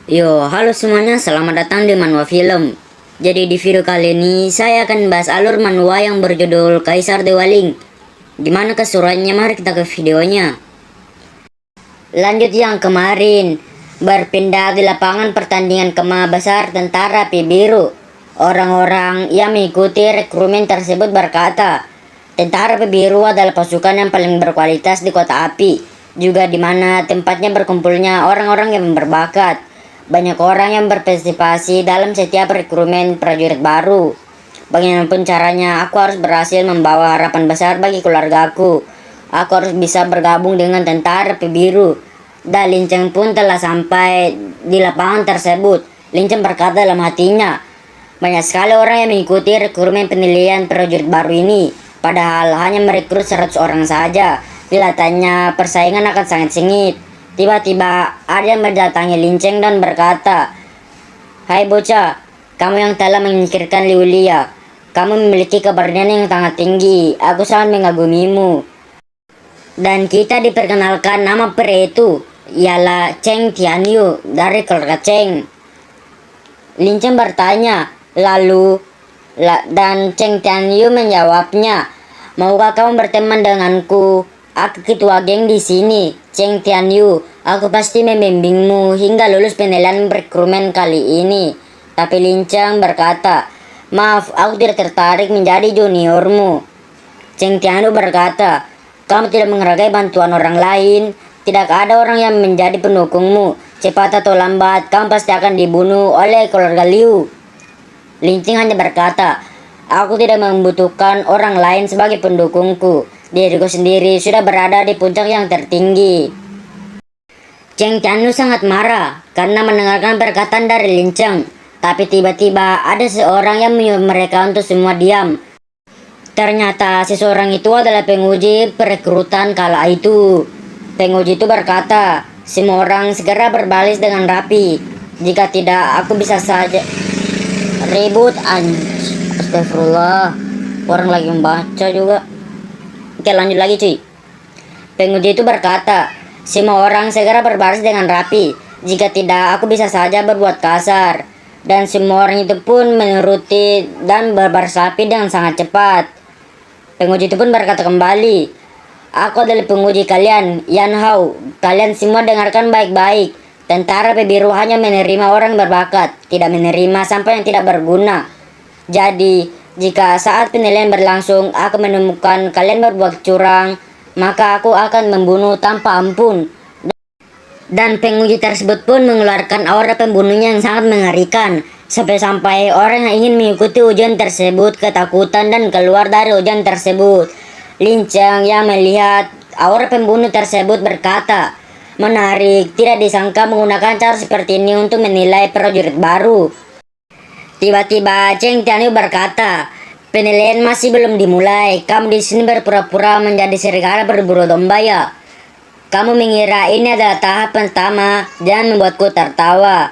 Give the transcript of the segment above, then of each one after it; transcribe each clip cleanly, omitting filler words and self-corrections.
Yo, halo semuanya, selamat datang di Manhwa Film. Jadi di video kali ini saya akan bahas alur manhwa yang berjudul Kaisar Dewa Ling. Gimana keseruannya? Mari kita ke videonya. Lanjut yang kemarin, berpindah di lapangan pertandingan kemah besar tentara Api Biru. Orang-orang yang mengikuti rekrumen tersebut berkata, tentara Api Biru adalah pasukan yang paling berkualitas di kota api, juga di mana tempatnya berkumpulnya orang-orang yang berbakat. Banyak orang yang berpartisipasi dalam setiap rekrumen prajurit baru. Bagaimanapun caranya, aku harus berhasil membawa harapan besar bagi keluargaku. Aku harus bisa bergabung dengan tentara Api Biru. Dan Linceng pun telah sampai di lapangan tersebut. Linceng berkata dalam hatinya, banyak sekali orang yang mengikuti rekrumen penilaian prajurit baru ini. Padahal hanya merekrut 100 orang saja. Kelihatannya persaingan akan sangat sengit. Tiba-tiba ada yang mendatangi Linceng dan berkata, "Hai bocah, kamu yang telah menyingkirkan Liu Lia. Kamu memiliki keberanian yang sangat tinggi. Aku sangat mengagumimu." Dan kita diperkenalkan nama pria itu ialah Cheng Tianyu dari keluarga Cheng. Linceng bertanya, dan Cheng Tianyu menjawabnya, "Maukah kamu berteman denganku? Aku ketua geng di sini, Cheng Tianyu. Aku pasti membimbingmu hingga lulus penilaian rekrumen kali ini." Tapi Linceng berkata, "Maaf, aku tidak tertarik menjadi juniormu." Cheng Tianyu berkata, "Kamu tidak menghargai bantuan orang lain. Tidak ada orang yang menjadi pendukungmu. Cepat atau lambat, kamu pasti akan dibunuh oleh keluarga Liu." Linceng hanya berkata, "Aku tidak membutuhkan orang lain sebagai pendukungku. Diriku sendiri sudah berada di puncak yang tertinggi." Cheng Tianyu sangat marah karena mendengarkan perkataan dari Linceng. Tapi tiba-tiba ada seorang yang menyuruh mereka untuk semua diam. Ternyata seseorang itu adalah penguji perekrutan kala itu. Penguji itu berkata, "Semua orang segera berbaris dengan rapi. Jika tidak, aku bisa saja ribut." Astagfirullah, orang lagi membaca juga. Oke, lanjut lagi cuy. Penguji itu berkata, "Semua orang segera berbaris dengan rapi. Jika tidak, aku bisa saja berbuat kasar." Dan semua orang itu pun menuruti dan berbaris rapi dengan sangat cepat. Penguji itu pun berkata kembali, "Aku adalah penguji kalian, Yan Hao. Kalian semua dengarkan baik-baik. Tentara Api Biru hanya menerima orang berbakat, tidak menerima sampah yang tidak berguna. Jadi, jika saat penilaian berlangsung aku menemukan kalian berbuat curang, maka aku akan membunuh tanpa ampun." Dan penguji tersebut pun mengeluarkan aura pembunuhnya yang sangat mengerikan. Sampai-sampai orang yang ingin mengikuti ujian tersebut ketakutan dan keluar dari ujian tersebut. Linceng yang melihat aura pembunuh tersebut berkata, "Menarik, tidak disangka menggunakan cara seperti ini untuk menilai prajurit baru." Tiba-tiba Cheng Tianyu berkata, "Penilaian masih belum dimulai. Kamu di sini berpura-pura menjadi serigala berburu domba ya? Kamu mengira ini adalah tahap pertama dan membuatku tertawa."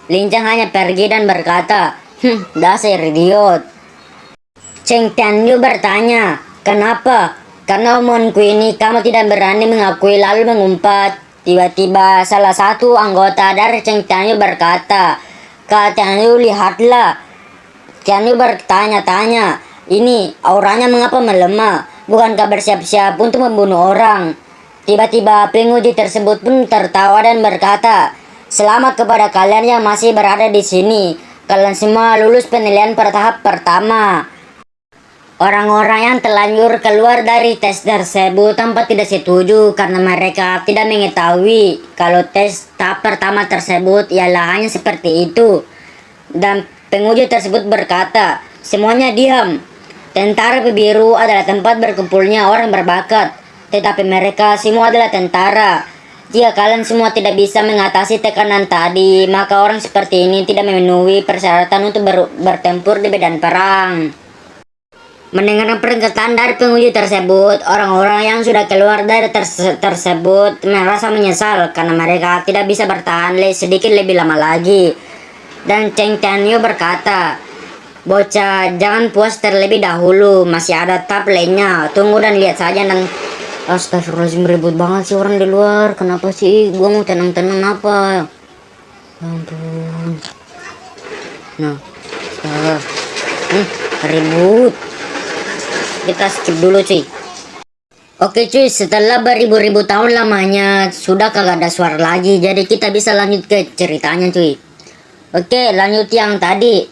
Linceng hanya pergi dan berkata, "Dasar idiot." Cheng Tianyu bertanya, "Kenapa?" "Karena omonganku ini kamu tidak berani mengakui lalu mengumpat." Tiba-tiba salah satu anggota dari Cheng Tianyu berkata, "Kak Tianyu, lihatlah." Tianyu bertanya-tanya, "Ini auranya mengapa melemah? Bukankah bersiap-siap untuk membunuh orang?" Tiba-tiba penguji tersebut pun tertawa dan berkata, "Selamat kepada kalian yang masih berada di sini. Kalian semua lulus penilaian per tahap pertama." Orang-orang yang terlanjur keluar dari tes tersebut tampak tidak setuju karena mereka tidak mengetahui kalau tes tahap pertama tersebut ialah hanya seperti itu. Dan penguji tersebut berkata, "Semuanya diam. Tentara Api Biru adalah tempat berkumpulnya orang berbakat. Tetapi mereka semua adalah tentara. Jika kalian semua tidak bisa mengatasi tekanan tadi, maka orang seperti ini tidak memenuhi persyaratan untuk bertempur di medan perang." Mendengar pernyataan dari penguji tersebut, orang-orang yang sudah keluar dari tersebut merasa menyesal karena mereka tidak bisa bertahan sedikit lebih lama lagi. Dan Cheng Tianyu berkata, "Bocah, jangan puas terlebih dahulu, masih ada tahap lainnya. Tunggu dan lihat saja." Dan astagfirullahaladzim, ribut banget sih orang di luar. Kenapa sih? Gua mau tenang-tenang apa? Ampun. Nah, salah. Ribut. Kita skip dulu cuy. Oke cuy, setelah beribu-ribu tahun lamanya sudah kagak ada suara lagi, jadi kita bisa lanjut ke ceritanya cuy. Oke, lanjut yang tadi.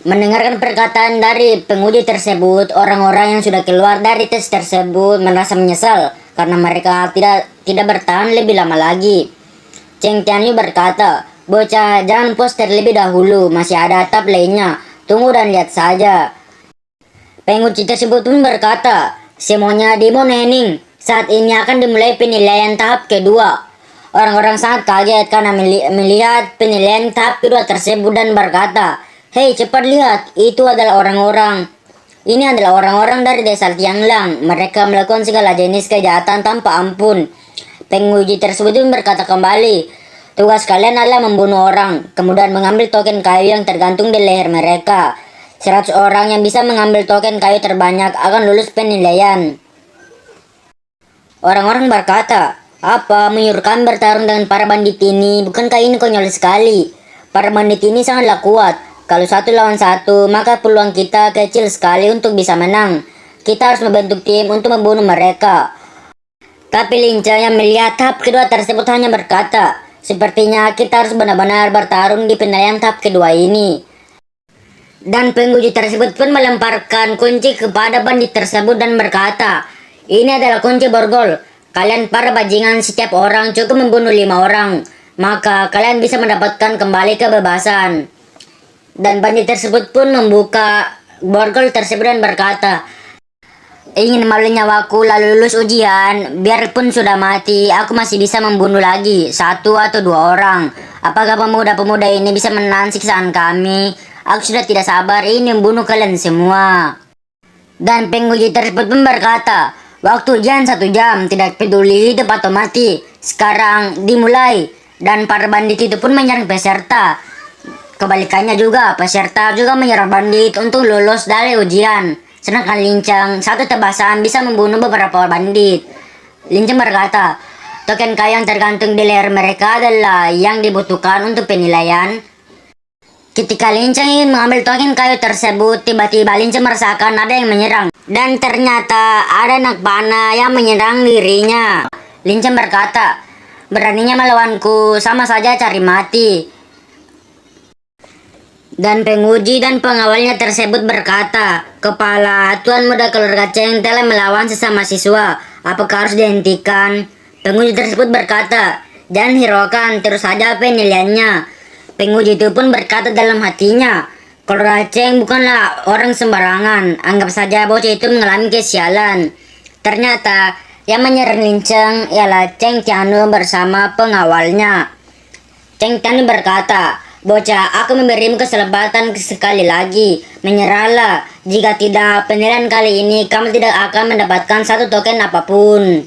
Mendengarkan perkataan dari penguji tersebut, orang-orang yang sudah keluar dari tes tersebut merasa menyesal karena mereka tidak bertahan lebih lama lagi. Cheng Tianyu berkata, "Bocah, jangan puas terlebih dahulu, masih ada tahap lainnya. Tunggu dan lihat saja." Penguji tersebut pun berkata, "Semuanya dimonening. Saat ini akan dimulai penilaian tahap kedua." Orang-orang sangat kaget karena melihat penilaian tahap kedua tersebut dan berkata, "Hei, cepat lihat, itu adalah orang-orang. Ini adalah orang-orang dari desa Tianglang. Mereka melakukan segala jenis kejahatan tanpa ampun." Penguji tersebut pun berkata kembali, "Tugas kalian adalah membunuh orang, kemudian mengambil token kayu yang tergantung di leher mereka. 100 orang yang bisa mengambil token kayu terbanyak akan lulus penilaian." Orang-orang berkata, "Apa, menyuruh kami bertarung dengan para bandit ini? Bukankah ini konyol sekali? Para bandit ini sangatlah kuat. Kalau 1 lawan 1, maka peluang kita kecil sekali untuk bisa menang. Kita harus membentuk tim untuk membunuh mereka." Tapi Linca yang melihat tahap kedua tersebut hanya berkata, "Sepertinya kita harus benar-benar bertarung di penilaian tahap kedua ini." Dan penguji tersebut pun melemparkan kunci kepada bandit tersebut dan berkata, "Ini adalah kunci borgol. Kalian para bajingan, setiap orang cukup membunuh 5 orang. Maka kalian bisa mendapatkan kembali kebebasan." Dan bandit tersebut pun membuka borgol tersebut dan berkata, "Ingin melalui nyawaku lalu lulus ujian, biarpun sudah mati, aku masih bisa membunuh lagi 1 atau 2 orang. Apakah pemuda-pemuda ini bisa menahan siksaan kami? Aku sudah tidak sabar ingin membunuh kalian semua." Dan penguji tersebut pun berkata, "Waktu ujian 1 jam, tidak peduli hidup atau mati. Sekarang dimulai." Dan para bandit itu pun menyerang peserta. Kebalikannya juga, peserta juga menyerang bandit untuk lulus dari ujian. Sedangkan Lincang, 1 tebasan bisa membunuh beberapa bandit. Lincang berkata, "Token kayu yang tergantung di leher mereka adalah yang dibutuhkan untuk penilaian." Ketika Lincang ingin mengambil token kayu tersebut, tiba-tiba Lincang merasakan ada yang menyerang. Dan ternyata ada anak panah yang menyerang dirinya. Lincang berkata, "Beraninya melawanku, sama saja cari mati." Dan penguji dan pengawalnya tersebut berkata, "Kepala Tuan Muda Keluarga Cheng telah melawan sesama siswa. Apakah harus dihentikan?" Penguji tersebut berkata, "Jangan hiraukan, terus saja penilaiannya." Penguji itu pun berkata dalam hatinya, "Keluarga Cheng bukanlah orang sembarangan. Anggap saja bocah itu mengalami kesialan." Ternyata yang menyerang Lincang ialah Cheng Tianyu bersama pengawalnya. Cheng Tianyu berkata, "Bocah, aku memberimu kesempatan sekali lagi. Menyerahlah. Jika tidak, penilaian kali ini kamu tidak akan mendapatkan 1 token apapun."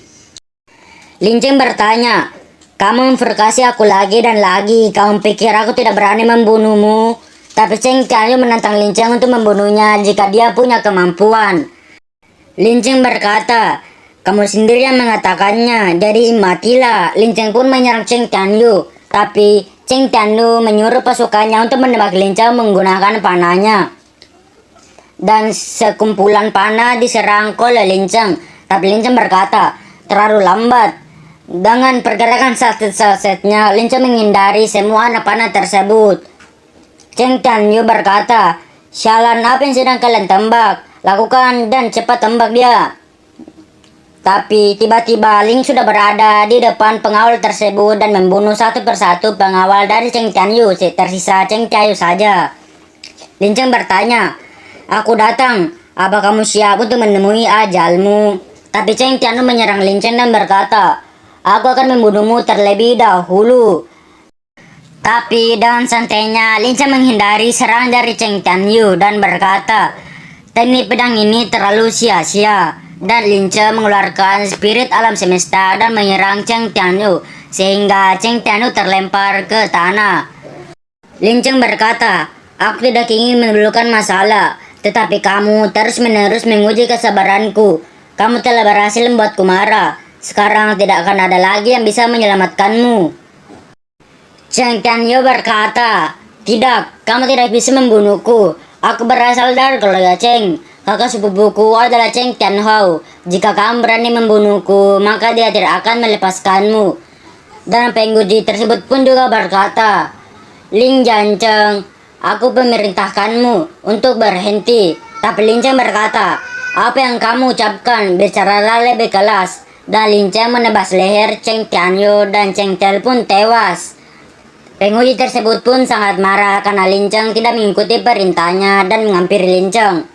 Lincang bertanya, "Kamu memprovokasi aku lagi dan lagi. Kamu pikir aku tidak berani membunuhmu?" Tapi Cheng Tianyu menantang Lincang untuk membunuhnya jika dia punya kemampuan. Lincang berkata, "Kamu sendiri yang mengatakannya, jadi matilah." Lincang pun menyerang Cheng Tianyu. Tapi Cheng Tianyu menyuruh pasukannya untuk menembak Lincang menggunakan panahnya. Dan sekumpulan panah diserang oleh Lincang. Tapi Lincang berkata, "Terlalu lambat." Dengan pergerakan saset-sasetnya, Lincang menghindari semua anak panah tersebut. Cheng Tianyu berkata, "Sialan, apa yang sedang kalian tembak? Lakukan dan cepat tembak dia." Tapi tiba-tiba Ling sudah berada di depan pengawal tersebut dan membunuh 1 persatu pengawal dari Cheng Tianyu. Tersisa Cheng Tianyu saja. Lincang bertanya, "Aku datang. Apa kamu siap untuk menemui ajalmu?" Tapi Cheng Tianyu menyerang Lincang dan berkata, "Aku akan membunuhmu terlebih dahulu." Tapi dengan santainya Lincang menghindari serangan dari Cheng Tianyu dan berkata, "Teknik pedang ini terlalu sia-sia." Dan Lincang mengeluarkan spirit alam semesta dan menyerang Cheng Tianyu sehingga Cheng Tianyu terlempar ke tanah. Lincang berkata, "Aku tidak ingin menimbulkan masalah, tetapi kamu terus-menerus menguji kesabaranku. Kamu telah berhasil membuatku marah. Sekarang tidak akan ada lagi yang bisa menyelamatkanmu." Cheng Tianyu berkata, "Tidak, kamu tidak bisa membunuhku. Aku berasal dari keluarga Cheng. Kakak sepupuku adalah Cheng Tianhou. Jika kamu berani membunuhku, maka dia tidak akan melepaskanmu." Dan pengguji tersebut pun juga berkata, "Lin Jiancheng, aku memerintahkanmu untuk berhenti." Tapi Lin Cheng berkata, "Apa yang kamu ucapkan? Bicaralah lebih keras." Dan Lin Cheng menebas leher Cheng Tianyu dan Cheng Tel pun tewas. Penguji tersebut pun sangat marah karena Lin Cheng tidak mengikuti perintahnya dan menghampiri Lin Cheng.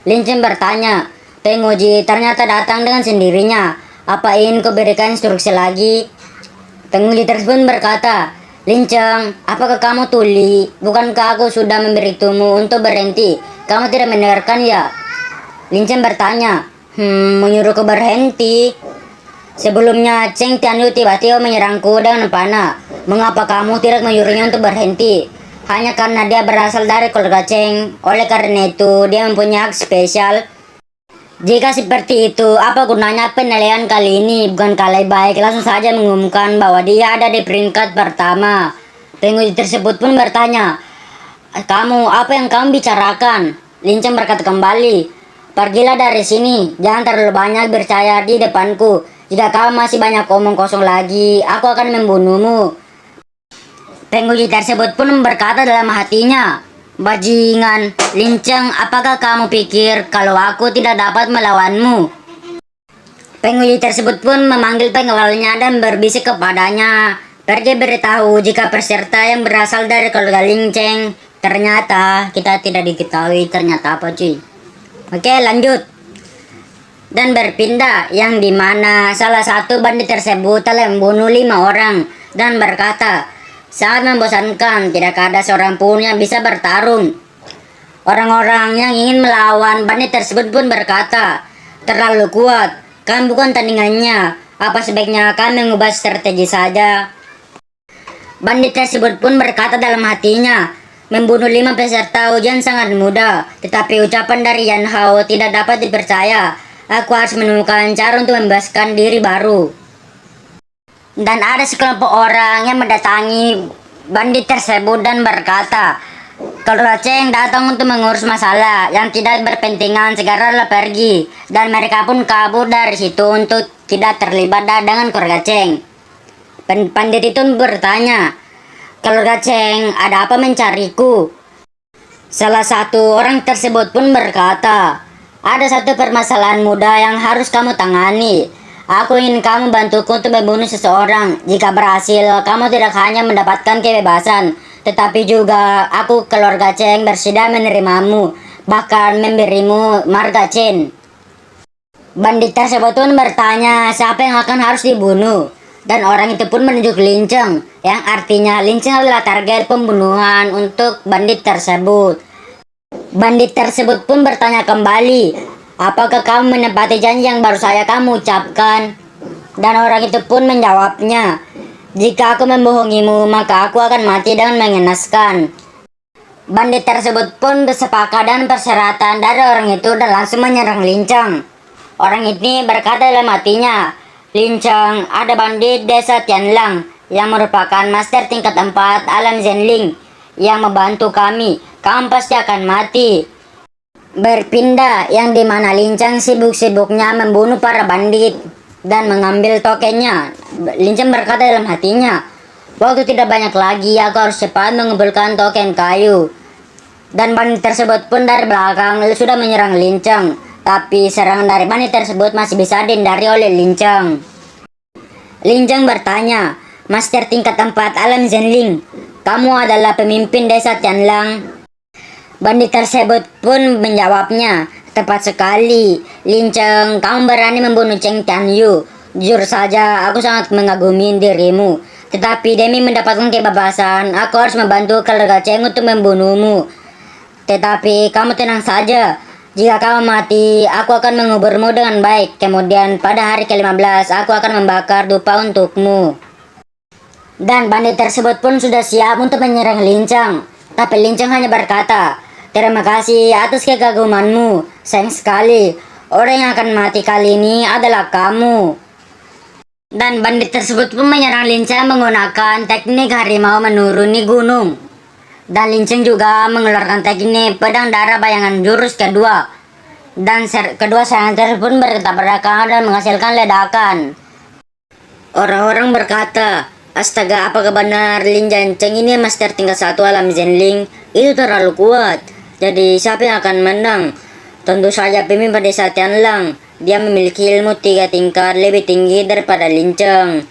Lin Cheng bertanya, "Penguji ternyata datang dengan sendirinya. Apa ingin kau berikan instruksi lagi?" Penguji tersebut berkata, "Lin Cheng, apakah kamu tuli? Bukankah aku sudah memberitahumu untuk berhenti? Kamu tidak mendengarkan ya?" Lin Cheng bertanya, "Menyuruhku berhenti? Sebelumnya Cheng Tianyu tiba-tiba menyerangku dengan panah. Mengapa kamu tidak menyuruhnya untuk berhenti? Hanya karena dia berasal dari keluarga Cheng. Oleh karena itu, dia mempunyai hak spesial. Jika seperti itu, apa gunanya penilaian kali ini? Bukankah lebih baik langsung saja mengumumkan bahwa dia ada di peringkat pertama?" Penguji tersebut pun bertanya, apa yang kamu bicarakan?" Lin Cheng berkata kembali, "Pergilah dari sini. Jangan terlalu banyak bercaya di depanku. Jika kamu masih banyak omong kosong lagi, aku akan membunuhmu." Penguji tersebut pun berkata dalam hatinya, "Bajingan, Lin Cheng, apakah kamu pikir kalau aku tidak dapat melawanmu?" Penguji tersebut pun memanggil pengawalnya dan berbisik kepadanya, "Pergi beritahu jika peserta yang berasal dari keluarga Lin Cheng." Ternyata kita tidak diketahui ternyata apa cuy. Oke, lanjut. Dan berpindah yang dimana salah satu bandit tersebut telah membunuh 5 orang dan berkata, "Sangat membosankan, tidak ada seorang pun yang bisa bertarung." Orang-orang yang ingin melawan bandit tersebut pun berkata, "Terlalu kuat, kan bukan tandingannya. Apa sebaiknya kami mengubah strategi saja?" Bandit tersebut pun berkata dalam hatinya, "Membunuh 5 peserta ujian sangat mudah, tetapi ucapan dari Yan Hao tidak dapat dipercaya. Aku harus menemukan cara untuk membebaskan diri baru." Dan ada sekelompok orang yang mendatangi bandit tersebut dan berkata, "Kalau Cheng datang untuk mengurus masalah yang tidak berpentingan, segeralah pergi." Dan mereka pun kabur dari situ untuk tidak terlibat dengan keluarga Cheng. Pandit itu bertanya, "Keluarga Cheng, ada apa mencariku?" Salah satu orang tersebut pun berkata, "Ada satu permasalahan mudah yang harus kamu tangani. Aku ingin kamu bantuku untuk membunuh seseorang. Jika berhasil, kamu tidak hanya mendapatkan kebebasan, tetapi juga aku keluarga Cheng bersedia menerimamu, bahkan memberimu marga Chen." Bandit tersebut pun bertanya siapa yang akan harus dibunuh. Dan orang itu pun menunjuk Lin Cheng, yang artinya Lin Cheng adalah target pembunuhan untuk bandit tersebut. Bandit tersebut pun bertanya kembali, "Apakah kamu menepati janji yang baru saja kamu ucapkan?" Dan orang itu pun menjawabnya, "Jika aku membohongimu, maka aku akan mati dengan mengenaskan." Bandit tersebut pun bersepakat dengan persyaratan dari orang itu dan langsung menyerang Lin Cheng. Orang ini berkata dalam hatinya, "Lin Cheng, ada bandit desa Tianlang yang merupakan master tingkat 4 alam Zenling yang membantu kami. Kamu pasti akan mati." Berpindah yang dimana Lin Cheng sibuk-sibuknya membunuh para bandit dan mengambil tokennya. Lin Cheng berkata dalam hatinya, "Waktu tidak banyak lagi, aku harus cepat mengumpulkan token kayu." Dan bandit tersebut pun dari belakang sudah menyerang Lin Cheng. Tapi serangan dari bandit tersebut masih bisa dihindari oleh Lin Cheng. Lin Cheng bertanya, "Master tingkat 4 alam Zenling, kamu adalah pemimpin desa Tianlang?" Bandit tersebut pun menjawabnya, "Tepat sekali, Lin Cheng, kamu berani membunuh Cheng Tianyu. Jujur saja, aku sangat mengagumi dirimu. Tetapi demi mendapatkan kebebasan, aku harus membantu keluarga Cheng untuk membunuhmu. Tetapi kamu tenang saja. Jika kamu mati, aku akan menguburmu dengan baik. Kemudian pada hari ke-15, aku akan membakar dupa untukmu." Dan bandit tersebut pun sudah siap untuk menyerang Lin Cheng. Tapi Lin Cheng hanya berkata, "Terima kasih atas kekagumanmu. Sayang sekali, orang yang akan mati kali ini adalah kamu." Dan bandit tersebut pun menyerang Lincang menggunakan teknik harimau menuruni gunung. Dan Lincang juga mengeluarkan teknik pedang darah bayangan jurus kedua. Dan kedua serangan tersebut pun bertabrakan dan menghasilkan ledakan. Orang-orang berkata, astaga, apakah benar Lin Jiancheng ini master tingkat 1 alam Zenling? Itu terlalu kuat. Jadi siapa yang akan menang? Tentu saja pemimpin desa Tianlang. Dia memiliki ilmu 3 tingkat lebih tinggi daripada Lin Cheng.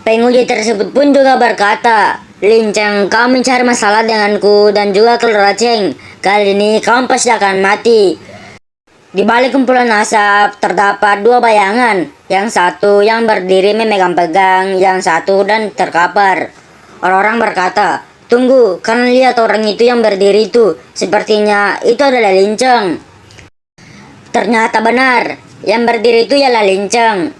Penguji tersebut pun juga berkata, Lin Cheng, kau mencari masalah denganku dan juga Kelora Cheng. Kali ini kau pasti akan mati. Di balik kumpulan asap terdapat 2 bayangan. Yang satu yang berdiri memegang pegang, yang satu dan terkapar. Orang-orang berkata, tunggu, kalian lihat orang itu yang berdiri itu. Sepertinya itu adalah Lin Cheng. Ternyata benar, yang berdiri itu ialah Lin Cheng.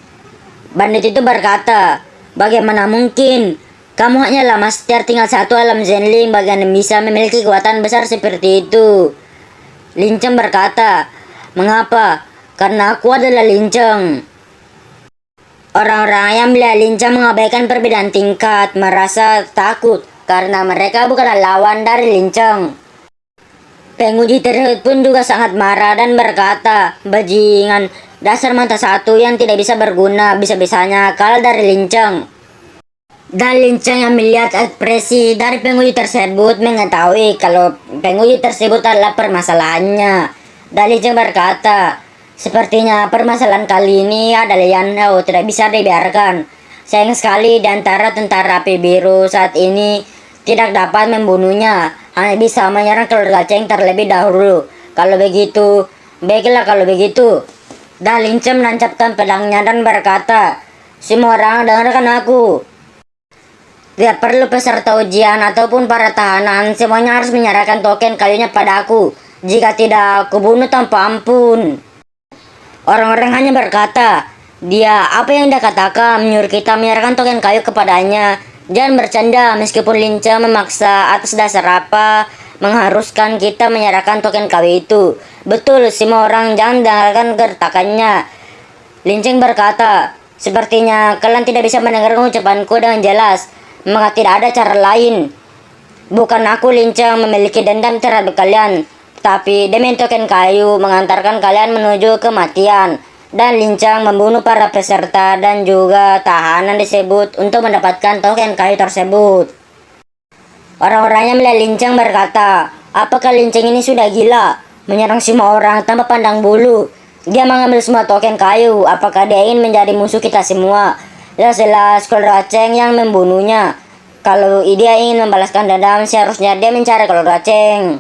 Bandit itu berkata, bagaimana mungkin? Kamu hanyalah master tingkat 1 alam Zenling, bagaimana bisa memiliki kekuatan besar seperti itu? Lin Cheng berkata, mengapa? Karena aku adalah Lin Cheng. Orang-orang yang melihat Lin Cheng mengabaikan perbedaan tingkat merasa takut karena mereka bukanlah lawan dari Lin Cheng. Penguji tersebut pun juga sangat marah dan berkata, bajingan, dasar mata satu yang tidak bisa berguna, bisa-bisanya kalah dari Lin Cheng. Dan Lin Cheng yang melihat ekspresi dari penguji tersebut mengetahui kalau penguji tersebut adalah permasalahannya. Dan Lin Cheng berkata, sepertinya permasalahan kali ini adalah Yan Hao tidak bisa dibiarkan. Sayang sekali di antara tentara api biru saat ini tidak dapat membunuhnya, hanya bisa menyerang keluarga Cheng terlebih dahulu. Kalau begitu, baiklah kalau begitu. Dan Lin Cheng menancapkan pedangnya dan berkata, semua orang dengarkan aku. Tidak perlu peserta ujian ataupun para tahanan, semuanya harus menyerahkan token kayunya padaku. Jika tidak, aku bunuh tanpa ampun. Orang-orang hanya berkata, dia apa yang dia katakan menyuruh kita menyerahkan token kayu kepadanya. Jangan bercanda, meskipun Lin Cheng memaksa atas dasar apa mengharuskan kita menyerahkan token kayu itu. Betul, semua orang jangan dengarkan gertakannya. Lin Cheng berkata, sepertinya kalian tidak bisa mendengar ucapanku dengan jelas. Maka tidak ada cara lain. Bukan aku Lin Cheng memiliki dendam terhadap kalian, tapi demi token kayu mengantarkan kalian menuju kematian. Dan Lin Cheng membunuh para peserta dan juga tahanan disebut untuk mendapatkan token kayu tersebut. Orang-orang yang melihat Lin Cheng berkata, apakah Lin Cheng ini sudah gila? Menyerang semua orang tanpa pandang bulu. Dia mengambil semua token kayu. Apakah dia ingin menjadi musuh kita semua? Jelas-jelas Kelora Cheng yang membunuhnya. Kalau dia ingin membalaskan dendam, seharusnya dia mencari Kelora Cheng.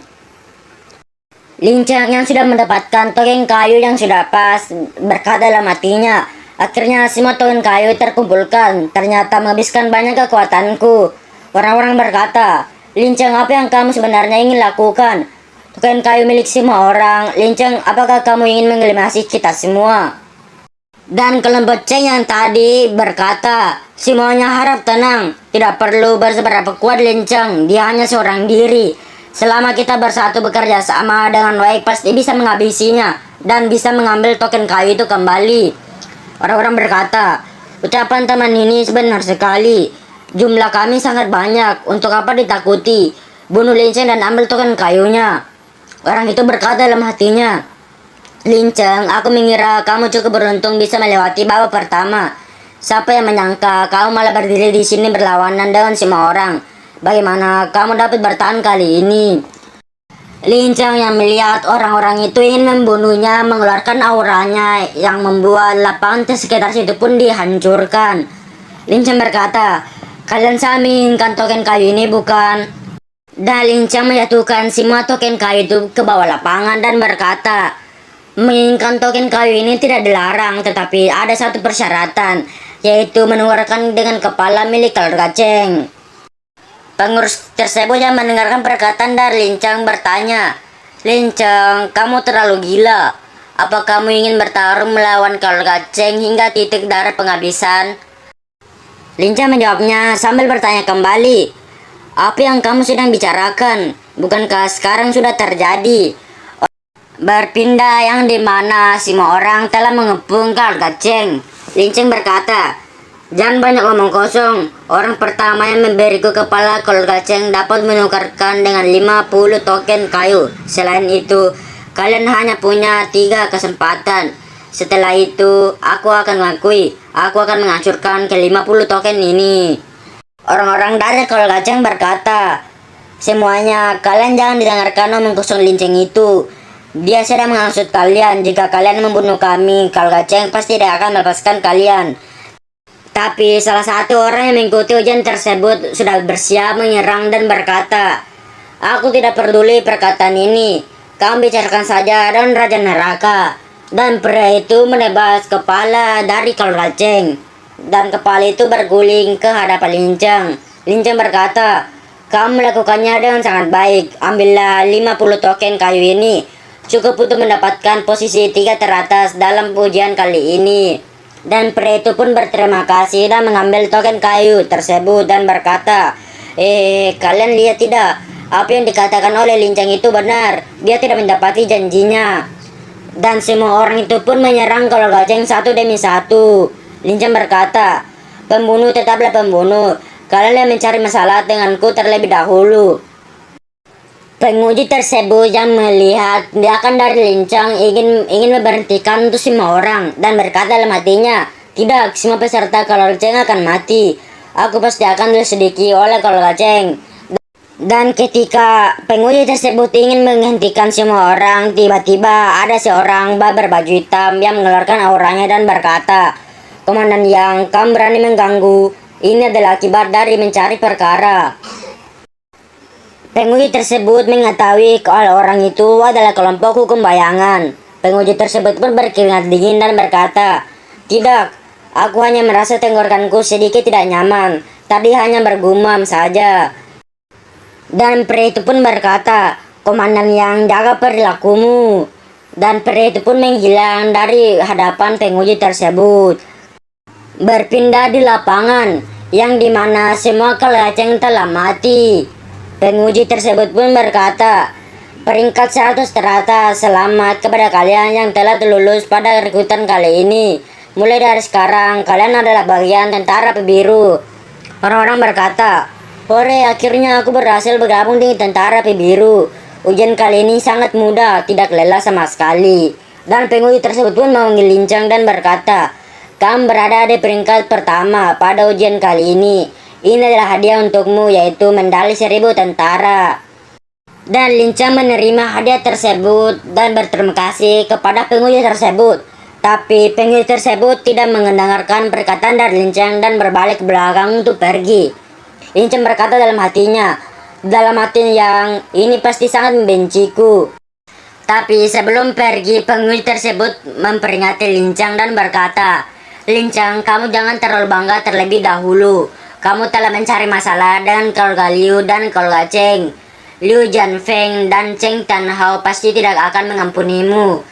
Lin Cheng yang sudah mendapatkan token kayu yang sudah pas berkata dalam hatinya, akhirnya semua token kayu terkumpulkan, ternyata menghabiskan banyak kekuatanku. Orang-orang berkata, Lin Cheng, apa yang kamu sebenarnya ingin lakukan? Token kayu milik semua orang. Lin Cheng, apakah kamu ingin mengelimasi kita semua? Dan kelompok Cheng yang tadi berkata, semuanya harap tenang, tidak perlu berseberapa kuat Lin Cheng, dia hanya seorang diri. Selama kita bersatu bekerja sama dengan baik, pasti bisa menghabisinya dan bisa mengambil token kayu itu kembali. Orang-orang berkata, ucapan teman ini benar sekali. Jumlah kami sangat banyak, untuk apa ditakuti? Bunuh Lin Cheng dan ambil token kayunya. Orang itu berkata dalam hatinya, Lin Cheng, aku mengira kamu cukup beruntung bisa melewati babak pertama. Siapa yang menyangka kau malah berdiri di sini berlawanan dengan semua orang. Bagaimana kamu dapat bertahan kali ini? Lin Cheng yang melihat orang-orang itu ingin membunuhnya mengeluarkan auranya yang membuat lapangan di sekitar situ pun dihancurkan. Lin Cheng berkata, kalian sama menginginkan token kayu ini bukan? Dan Lin Cheng menjatuhkan semua token kayu itu ke bawah lapangan dan berkata, menginginkan token kayu ini tidak dilarang, tetapi ada satu persyaratan, yaitu menukarkan dengan kepala milik keluarga Cheng. Pengurus tersebut yang mendengarkan perkataan dari Lin Cheng bertanya, Lin Cheng, kamu terlalu gila. Apa kamu ingin bertarung melawan keluarga Cheng hingga titik darah penghabisan? Lin Cheng menjawabnya sambil bertanya kembali, apa yang kamu sedang bicarakan? Bukankah sekarang sudah terjadi? Berpindah yang dimana semua orang telah mengepung keluarga Cheng. Lin Cheng berkata, "Jangan banyak ngomong kosong. Orang pertama yang memberiku kepala keluarga Cheng dapat menukarkan dengan 50 token kayu. Selain itu, kalian hanya punya 3 kesempatan. Setelah itu, aku akan mengakui. Aku akan menghancurkan ke-50 token ini." Orang-orang dari keluarga Cheng berkata, "Semuanya, kalian jangan dengarkan omong kosong Lin Cheng itu. Dia sedang menghasut kalian. Jika kalian membunuh kami, keluarga Cheng pasti tidak akan melepaskan kalian." Tapi salah satu orang yang mengikuti ujian tersebut sudah bersiap menyerang dan berkata, "Aku tidak peduli perkataan ini. Kamu bicarakan saja dan Raja Neraka." Dan pria itu menebas kepala dari keluarga Cheng. Dan kepala itu berguling ke hadapan Lin Cheng. Lin Cheng berkata, "Kamu melakukannya dengan sangat baik. Ambillah 50 token kayu ini. Cukup untuk mendapatkan posisi 3 teratas dalam ujian kali ini." Dan pria itu pun berterima kasih dan mengambil token kayu tersebut dan berkata, "Kalian lihat tidak? Apa yang dikatakan oleh Lin Cheng itu benar. Dia tidak mendapati janjinya." Dan semua orang itu pun menyerang keluarga Cheng satu demi satu. Lin Cheng berkata, "Pembunuh tetaplah pembunuh. Kalian yang mencari masalah denganku terlebih dahulu." Penguji tersebut yang melihat tindakan dari Lin Cheng ingin memberhentikan untuk semua orang dan berkata dalam hatinya, "Tidak, semua peserta keluarga Cheng akan mati. Aku pasti akan diselidiki oleh keluarga Cheng." Dan ketika penguji tersebut ingin menghentikan semua orang, tiba-tiba ada seorang berbaju hitam yang mengeluarkan auranya dan berkata, "Komandan Yang, kamu berani mengganggu. Ini adalah akibat dari mencari perkara." Penguji tersebut mengetahui kalau orang itu adalah kelompok hukum bayangan. Penguji tersebut pun berkeringat dingin dan berkata, "Tidak, aku hanya merasa tenggorokanku sedikit tidak nyaman. Tadi hanya bergumam saja." Dan pria itu pun berkata, "Komandan Yang, jaga perilakumu." Dan pria itu pun menghilang dari hadapan penguji tersebut. Berpindah di lapangan, yang dimana semua keluarga Cheng telah mati. Penguji tersebut pun berkata, "Peringkat 100 teratas, selamat kepada kalian yang telah lulus pada rekrutan kali ini. Mulai dari sekarang, kalian adalah bagian tentara biru." Orang-orang berkata, "Hore, akhirnya aku berhasil bergabung di tentara biru. Ujian kali ini sangat mudah, tidak lelah sama sekali." Dan penguji tersebut pun memanggil Lin Cheng dan berkata, "Kamu berada di peringkat pertama pada ujian kali ini. Ini adalah hadiah untukmu, yaitu medali 1000 tentara." Dan Lin Cheng menerima hadiah tersebut dan berterima kasih kepada penguji tersebut. Tapi penguji tersebut tidak mendengarkan perkataan dari Lin Cheng dan berbalik ke belakang untuk pergi. Lin Cheng berkata dalam hatinya, "Dalam hati Yang, ini pasti sangat membenciku." Tapi sebelum pergi, penguji tersebut memperingati Lin Cheng dan berkata, "Lin Cheng, kamu jangan terlalu bangga terlebih dahulu. Kamu telah mencari masalah dengan keluarga Liu dan keluarga Cheng. Liu Jianfeng dan Cheng Tianhao pasti tidak akan mengampunimu."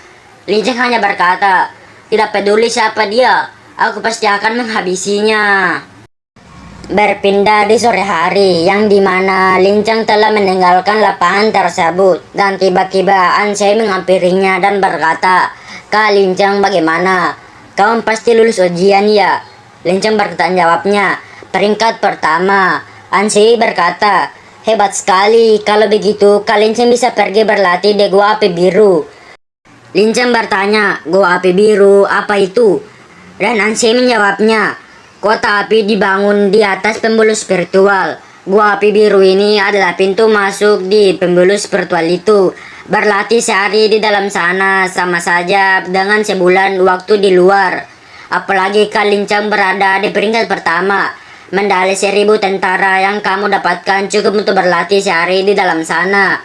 Lin Cheng hanya berkata, "Tidak peduli siapa dia, aku pasti akan menghabisinya." Berpindah di sore hari, yang dimana Lin Cheng telah meninggalkan lapangan tersebut. Dan tiba-tiba An Sei menghampirinya dan berkata, "Kak Lin Cheng, bagaimana? Kamu pasti lulus ujian ya?" Lin Cheng bertanya jawabnya, "Peringkat pertama." An Sei berkata, "Hebat sekali. Kalau begitu, kalian bisa pergi berlatih di Gua Api Biru." Lin Cheng bertanya, "Gua Api Biru, apa itu?" Dan An Sei menjawabnya, "Kota api dibangun di atas pembuluh spiritual. Gua Api Biru ini adalah pintu masuk di pembuluh spiritual itu. Berlatih sehari di dalam sana sama saja dengan sebulan waktu di luar. Apalagi Lin Cheng berada di peringkat pertama. Medali 1000 tentara yang kamu dapatkan cukup untuk berlatih sehari di dalam sana."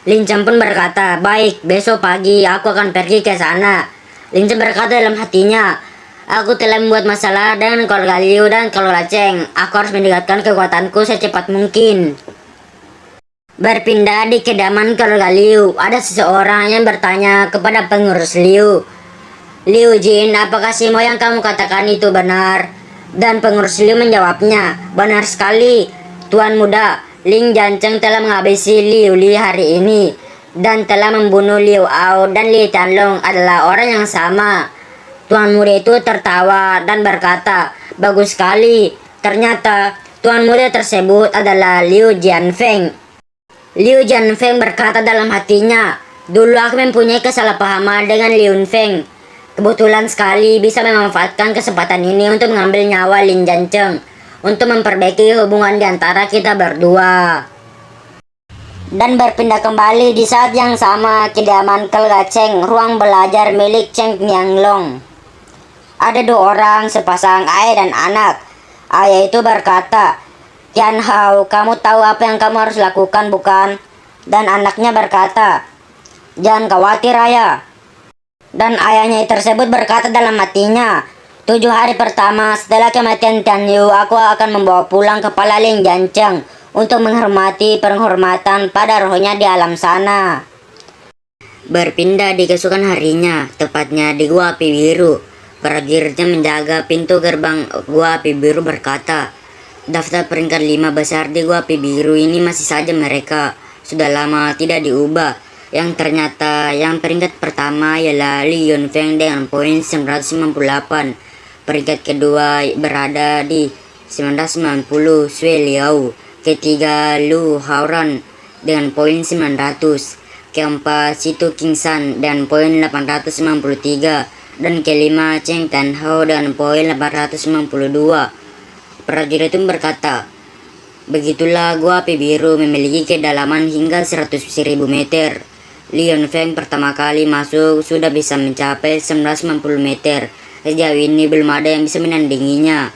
Lin Cheng pun berkata, "Baik, besok pagi aku akan pergi ke sana." Lin Cheng berkata dalam hatinya, "Aku telah membuat masalah dengan keluarga Liu dan keluarga Cheng. Aku harus meningkatkan kekuatanku secepat mungkin." Berpindah di kediaman keluarga Liu, ada seseorang yang bertanya kepada pengurus Liu, "Liu Jin, apakah semua yang kamu katakan itu benar?" Dan pengurus Liu menjawabnya, "Benar sekali, Tuan Muda. Ling Jiancheng telah menghabisi Liu Li hari ini dan telah membunuh Liu Ao, dan Li Tianlong adalah orang yang sama." Tuan muda itu tertawa dan berkata, "Bagus sekali." Ternyata tuan muda tersebut adalah Liu Jianfeng. Liu Jianfeng berkata dalam hatinya, "Dulu aku mempunyai kesalahpahaman dengan Liu Feng. Kebetulan sekali bisa memanfaatkan kesempatan ini untuk mengambil nyawa Lin Jiancheng untuk memperbaiki hubungan di antara kita berdua." Dan berpindah kembali di saat yang sama kediaman Kelga Cheng, ruang belajar milik Cheng Mianglong. Ada dua orang, sepasang ayah dan anak. Ayah itu berkata, "Tian Hao, kamu tahu apa yang kamu harus lakukan, bukan?" Dan anaknya berkata, "Jangan khawatir, ayah." Dan ayahnya tersebut berkata dalam hatinya, 7 hari pertama setelah kematian Tian Yu, aku akan membawa pulang kepala Lin Jiancheng untuk menghormati penghormatan pada rohnya di alam sana. Berpindah di keesokan harinya, tepatnya di Gua Api Biru. Prajuritnya menjaga pintu gerbang Gua Api Biru berkata, "Daftar peringkat 5 besar di Gua Api Biru ini masih saja mereka. Sudah lama tidak diubah." Yang ternyata yang peringkat pertama ialah Li Yunfeng dengan poin 998. Peringkat kedua berada di 990 Sui Liao. Ketiga Lu Haoran dengan poin 900. Keempat Situ Kingsan dengan poin 893. Dan kelima Cheng Tanhao dengan poin 892. Prajurit itu berkata, "Begitulah Gua Api Biru memiliki kedalaman hingga 100.000 meter. Li Yunfeng pertama kali masuk sudah bisa mencapai 990 meter. Sejauh ini belum ada yang bisa menandinginya."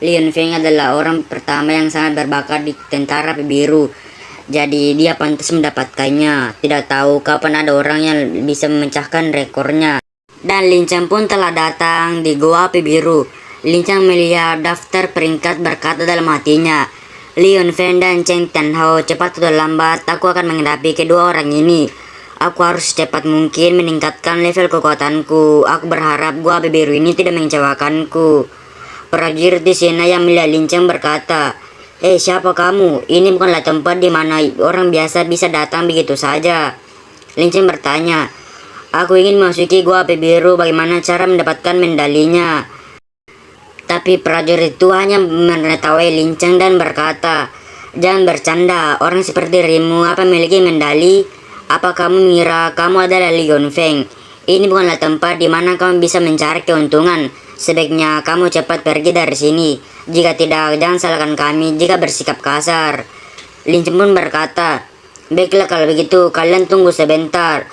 Li Yunfeng adalah orang pertama yang sangat berbakat di tentara Api Biru. Jadi dia pantas mendapatkannya. Tidak tahu kapan ada orang yang bisa memecahkan rekornya. Dan Lin Cheng pun telah datang di Gua Api Biru. Lin Cheng melihat daftar peringkat berkata dalam hatinya, "Li Yunfeng dan Cheng Tanhao, cepat atau lambat aku akan menghadapi kedua orang ini. Aku harus secepat mungkin meningkatkan level kekuatanku. Aku berharap Gua Api Biru ini tidak mengecewakanku." Prajurit di sana yang melihat Lin Cheng berkata, Siapa kamu? Ini bukanlah tempat di mana orang biasa bisa datang begitu saja." Lin Cheng bertanya, "Aku ingin memasuki Gua Api Biru, bagaimana cara mendapatkan medalinya?" Tapi prajurit itu hanya menertawai Lin Cheng dan berkata, "Jangan bercanda, orang seperti dirimu apa memiliki medali? Apa kamu mengira kamu adalah Li Yunfeng? Ini bukanlah tempat di mana kamu bisa mencari keuntungan. Sebaiknya kamu cepat pergi dari sini. Jika tidak, jangan salahkan kami jika bersikap kasar." Lin Cheng pun berkata, "Baiklah kalau begitu, kalian tunggu sebentar."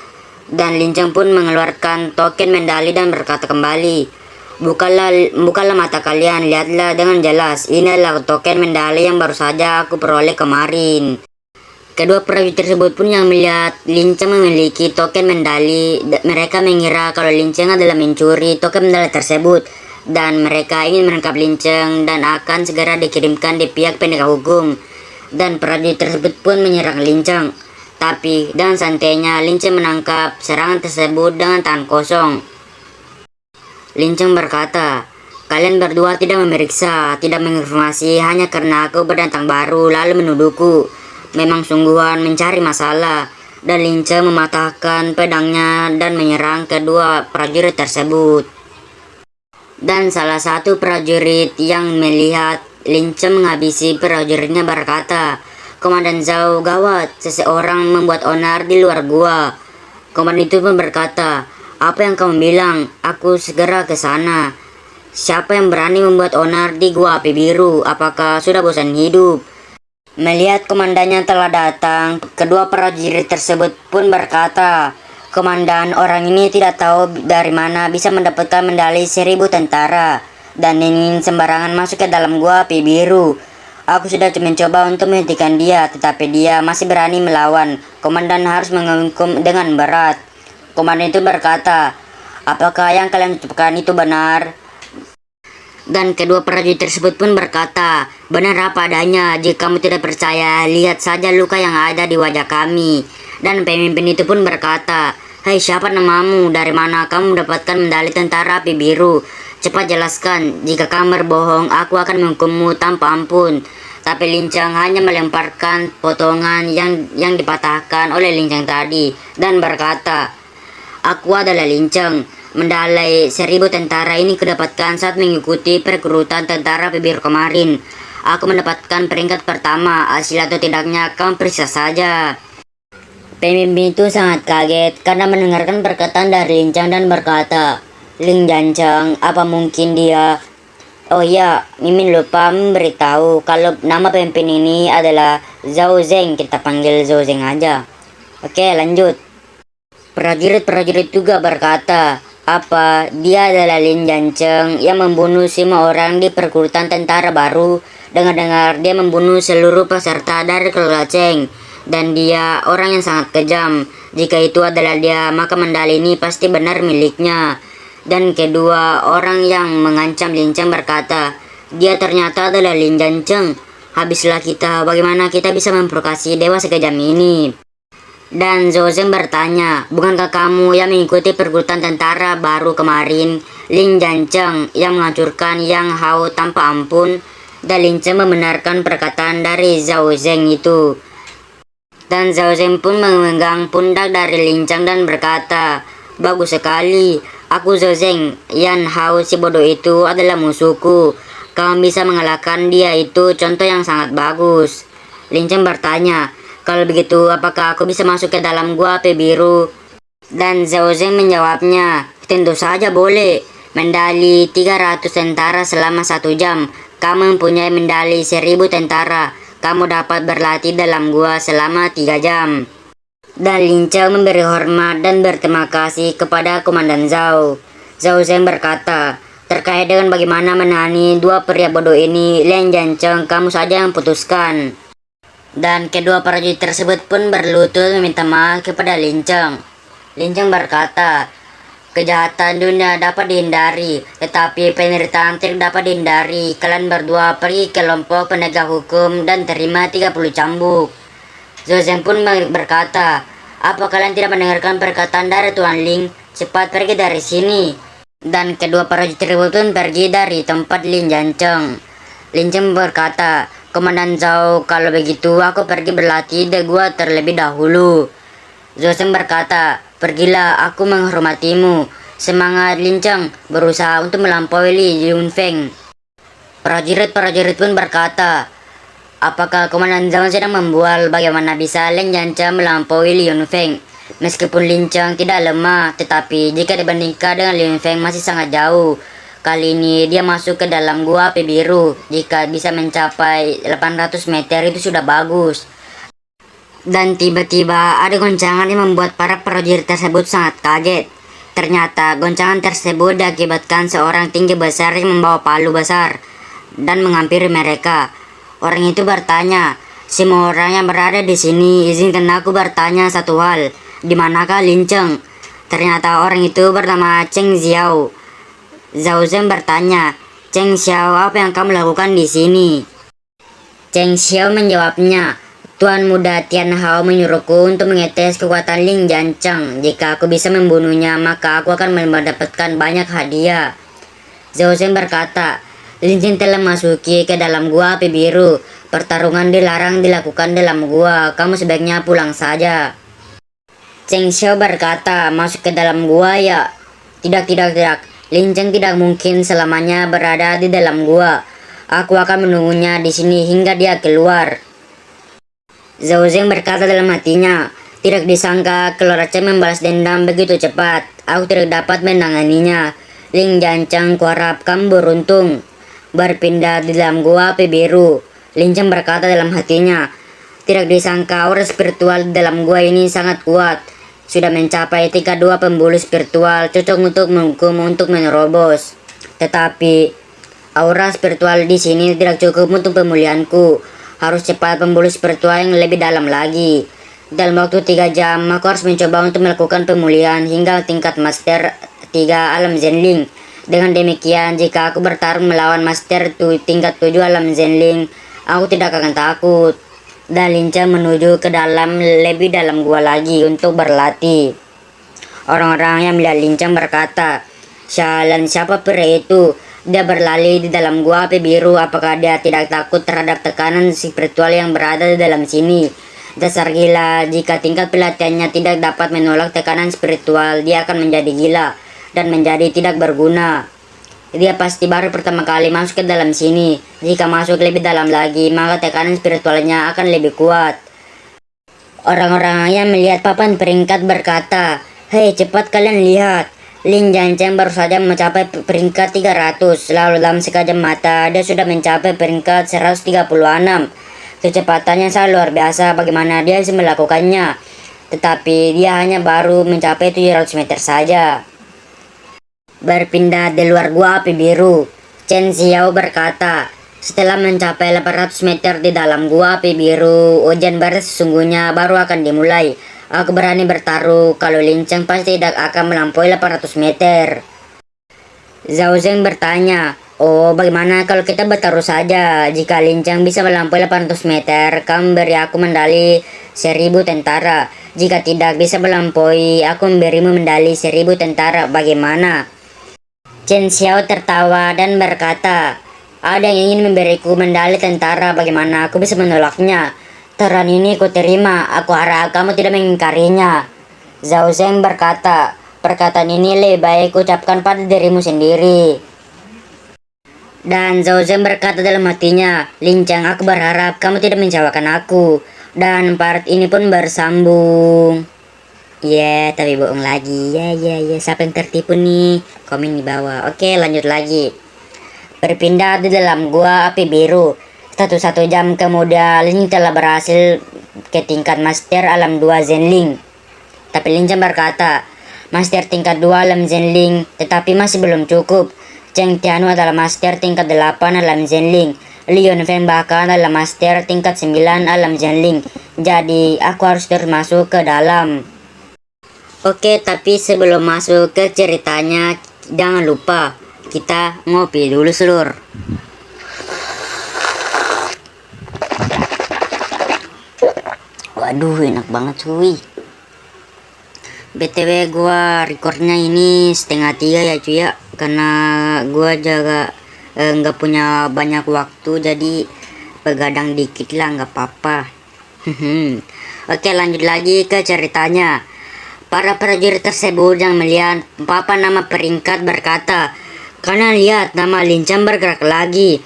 Dan Lin Cheng pun mengeluarkan token medali dan berkata kembali, Bukalah mata kalian, lihatlah dengan jelas. Ini adalah token medali yang baru saja aku peroleh kemarin." Kedua prajurit tersebut pun yang melihat Lin Cheng memiliki token medali, mereka mengira kalau Lin Cheng adalah mencuri token medali tersebut, dan mereka ingin menangkap Lin Cheng dan akan segera dikirimkan di pihak penegak hukum. Dan prajurit tersebut pun menyerang Lin Cheng. Tapi dengan santainya Lin Cheng menangkap serangan tersebut dengan tangan kosong. Lin Cheng berkata, "Kalian berdua tidak memeriksa, tidak menginformasi hanya karena aku berdatang baru lalu menuduhku. Memang sungguhan mencari masalah." Dan Lin Cheng mematahkan pedangnya dan menyerang kedua prajurit tersebut. Dan salah satu prajurit yang melihat Lin Cheng menghabisi prajuritnya berkata, "Komandan Zhao, gawat, seseorang membuat onar di luar gua." Komandan itu pun berkata, "Apa yang kamu bilang? Aku segera ke sana." "Siapa yang berani membuat onar di Gua Api Biru? Apakah sudah bosan hidup?" Melihat komandannya telah datang, kedua prajurit tersebut pun berkata, "Komandan, orang ini tidak tahu dari mana bisa mendapatkan medali 1000 tentara dan ingin sembarangan masuk ke dalam Gua Api Biru. Aku sudah mencoba untuk menghentikan dia, tetapi dia masih berani melawan. Komandan harus menghukum dengan berat." Komandan itu berkata, "Apakah yang kalian ucapkan itu benar?" Dan kedua prajurit tersebut pun berkata, "Benar apa adanya. Jika kamu tidak percaya, lihat saja luka yang ada di wajah kami." Dan pemimpin itu pun berkata, "Hai, siapa namamu? Dari mana kamu mendapatkan medali tentara Api Biru? Cepat jelaskan. Jika kamu berbohong, aku akan menghukummu tanpa ampun." Tapi Lin Cheng hanya melemparkan potongan yang dipatahkan oleh Lin Cheng tadi dan berkata, "Aku adalah Lin Cheng. Medali 1.000 tentara ini kudapatkan saat mengikuti perekrutan tentara PBRU kemarin. Aku mendapatkan peringkat pertama, hasil atau tidaknya kamu periksa saja. Pemimpin itu sangat kaget karena mendengarkan perkataan dari Lincang dan berkata, Ling Jancang, apa mungkin dia... Oh iya, Mimin lupa memberitahu kalau nama pemimpin ini adalah Zhao Zeng, kita panggil Zhao Zeng aja. Oke, lanjut. Prajurit-prajurit juga berkata, apa dia adalah Lin Jancang yang membunuh semua orang di perekrutan tentara baru. Dengar-dengar dia membunuh seluruh peserta dari keluarga Cheng, dan dia orang yang sangat kejam. Jika itu adalah dia, maka medali ini pasti benar miliknya. Dan kedua orang yang mengancam Lin Cheng berkata, dia ternyata adalah Lin Jancang. Habislah kita, bagaimana kita bisa memprovokasi dewa sekejam ini? Dan Zhao Zeng bertanya, bukankah kamu yang mengikuti perekrutan tentara baru kemarin? Lin Jancang yang menghancurkan Yang Hao tanpa ampun. Dan Lin Cheng membenarkan perkataan dari Zhao Zeng itu. Dan Zhao Zeng pun memegang pundak dari Lin Cheng dan berkata, bagus sekali, aku Zhao Zeng, Yan Hao si bodoh itu adalah musuhku. Kamu bisa mengalahkan dia, itu contoh yang sangat bagus. Lin Cheng bertanya, kalau begitu, apakah aku bisa masuk ke dalam gua api biru? Dan Zhao Zeng menjawabnya, tentu saja boleh. Medali 300 tentara selama 1 jam. Kamu mempunyai medali 1.000 tentara. Kamu dapat berlatih dalam gua selama 3 jam. Dan Lin Cheng memberi hormat dan berterima kasih kepada Komandan Zhao. Zhao Zeng berkata, terkait dengan bagaimana menangani dua pria bodoh ini, Lin Jancang, kamu saja yang putuskan. Dan kedua prajurit tersebut pun berlutut meminta maaf kepada Lin Cheng. Lin Cheng berkata, kejahatan dunia dapat dihindari, tetapi penderitaan tidak dapat dihindari. Kalian berdua pergi ke kelompok penegak hukum dan terima 30 cambuk. Zhao Zeng pun berkata, apa kalian tidak mendengarkan perkataan dari Tuan Ling? Cepat pergi dari sini. Dan kedua prajurit tersebut pun pergi dari tempat Lin Jancang. Lin Cheng berkata, Komandan Zhao, kalau begitu aku pergi berlatih di gua terlebih dahulu. Zhao Zeng berkata, pergilah, aku menghormatimu. Semangat Lin Cheng berusaha untuk melampaui Li Yunfeng. Prajurit-prajurit pun berkata, apakah Komandan Zhao sedang membual bagaimana bisa Lin Jancang melampaui Li Yunfeng? Meskipun Lin Cheng tidak lemah, tetapi jika dibandingkan dengan Li Yunfeng masih sangat jauh. Kali ini dia masuk ke dalam gua api biru. Jika bisa mencapai 800 meter itu sudah bagus. Dan tiba-tiba ada goncangan yang membuat para prajurit tersebut sangat kaget. Ternyata goncangan tersebut diakibatkan seorang tinggi besar yang membawa palu besar dan menghampiri mereka. Orang itu bertanya, semua orang yang berada di sini, izinkan aku bertanya satu hal. Di manakah Lin Cheng? Ternyata orang itu bernama Cheng Xiao. Zhao Zeng bertanya, Cheng Xiao, apa yang kamu lakukan di sini? Cheng Xiao menjawabnya, Tuan Muda Tian Hao menyuruhku untuk mengetes kekuatan Lin Jancang. Jika aku bisa membunuhnya, maka aku akan mendapatkan banyak hadiah. Zhao Zeng berkata, Lin Cheng telah masuki ke dalam gua api biru. Pertarungan dilarang dilakukan dalam gua. Kamu sebaiknya pulang saja. Cheng Xiao berkata, masuk ke dalam gua ya? Tidak. Lin Cheng tidak mungkin selamanya berada di dalam gua. Aku akan menunggunya di sini hingga dia keluar. Zhao Zeng berkata dalam hatinya, tidak disangka keluarga Cheng membalas dendam begitu cepat. Aku tidak dapat menanganinya. Lin Jancang, kuharap kamu beruntung. Berpindah di dalam gua api biru. Lin Cheng berkata dalam hatinya, tidak disangka aura spiritual di dalam gua ini sangat kuat. Sudah mencapai tingkat 2 pembuluh spiritual, cocok untuk menghukum untuk menerobos. Tetapi aura spiritual di sini tidak cukup untuk pemulihanku. Harus cepat pembuluh spiritual yang lebih dalam lagi. Dalam waktu 3 jam, aku harus mencoba untuk melakukan pemulihan hingga tingkat Master 3 Alam Zenling. Dengan demikian, jika aku bertarung melawan Master tingkat 7 Alam Zenling, aku tidak akan takut. Dan Lin Cheng menuju ke dalam lebih dalam gua lagi untuk berlatih. Orang-orang yang melihat Lin Cheng berkata, Shalan, siapa pria itu? Dia berlari di dalam gua api biru. Apakah dia tidak takut terhadap tekanan spiritual yang berada di dalam sini? Dasar gila, jika tingkat pelatihannya tidak dapat menolak tekanan spiritual, dia akan menjadi gila. dan menjadi tidak berguna. Dia pasti baru pertama kali masuk ke dalam sini. Jika masuk lebih dalam lagi, maka tekanan spiritualnya akan lebih kuat. Orang-orang yang melihat papan peringkat berkata, "Hei, cepat kalian lihat. Lin Jiancheng baru saja mencapai peringkat 300, lalu dalam sekejap mata dia sudah mencapai peringkat 136. Kecepatannya sangat luar biasa bagaimana dia bisa melakukannya. Tetapi dia hanya baru mencapai 700 meter saja." Berpindah di luar gua api biru, Chen Xiao berkata, "Setelah mencapai 800 meter di dalam gua api biru, ujian berat sesungguhnya baru akan dimulai. Aku berani bertaruh kalau Lin Cheng pasti tidak akan melampaui 800 meter." Zhao Zeng bertanya, "Oh, bagaimana kalau kita bertaruh saja? Jika Lin Cheng bisa melampaui 800 meter, kamu beri aku medali 1000 tentara. Jika tidak bisa melampaui, aku memberimu medali 1000 tentara. Bagaimana?" Chen Xiao tertawa dan berkata, "Ada yang ingin memberiku medali tentara, bagaimana aku bisa menolaknya? Taruhan ini ku terima, aku harap kamu tidak mengingkarinya." Zhao Zeng berkata, "Perkataan ini lebih baik ucapkan pada dirimu sendiri." Dan Zhao Zeng berkata dalam hatinya, "Lin Cheng, aku berharap kamu tidak menjawabkan aku." Dan part ini pun bersambung. Tapi bohong lagi. Siapa yang tertipu nih? Komen di bawah. Oke, lanjut lagi. Berpindah di dalam gua api biru. 1 jam kemudian, Lin telah berhasil ke tingkat Master Alam 2 Zenling. Tapi Lin Cheng berkata, "Master tingkat 2 Alam Zenling, tetapi masih belum cukup. Cheng Tianyu adalah Master tingkat 8 Alam Zenling. Lion Feng bahkan adalah Master tingkat 9 Alam Zenling. Jadi, aku harus terus masuk ke dalam." Oke, tapi sebelum masuk ke ceritanya, jangan lupa kita ngopi dulu, Seluruh. Waduh, enak banget cuy. BTW gua recordnya ini 2:30 ya cuy ya, karena gua jaga nggak punya banyak waktu, jadi begadang dikit lah, nggak apa-apa. Oke, lanjut lagi ke ceritanya. Para prajurit tersebut yang melihat papan nama peringkat berkata, "Karena lihat, nama Lin Cheng bergerak lagi.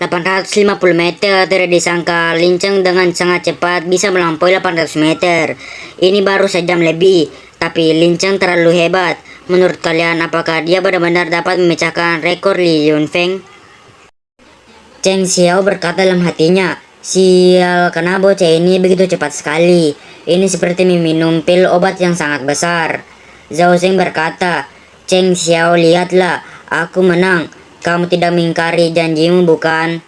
850 meter, tidak disangka Lin Cheng dengan sangat cepat bisa melampaui 800 meter. Ini baru sejam lebih, tapi Lin Cheng terlalu hebat. Menurut kalian, apakah dia benar-benar dapat memecahkan rekor Li Yunfeng?" Chen Xiao berkata dalam hatinya, "Sial, kenapa bocah ini begitu cepat sekali? Ini seperti meminum pil obat yang sangat besar." Zhao Zeng berkata, "Chen Xiao, lihatlah, aku menang. Kamu tidak mengingkari janjimu, bukan?"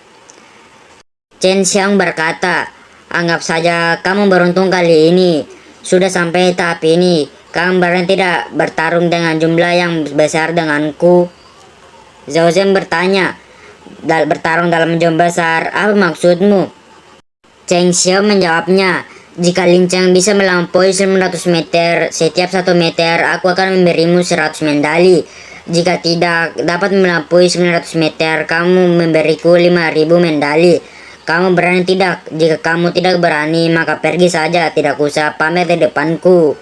Chen Xiao berkata, "Anggap saja kamu beruntung kali ini. Sudah sampai tahap ini, kamu berani tidak bertarung dengan jumlah yang besar denganku?" Zhao Zeng bertanya, "Bertarung dalam jumlah besar, apa maksudmu?" Chen Xiao menjawabnya, "Jika Lin Cheng bisa melampaui 900 meter, setiap 1 meter aku akan memberimu 100 medali. Jika tidak dapat melampaui 900 meter, kamu memberiku 5.000 medali. Kamu berani tidak? Jika kamu tidak berani, maka pergi saja, tidak usah pamer di depanku."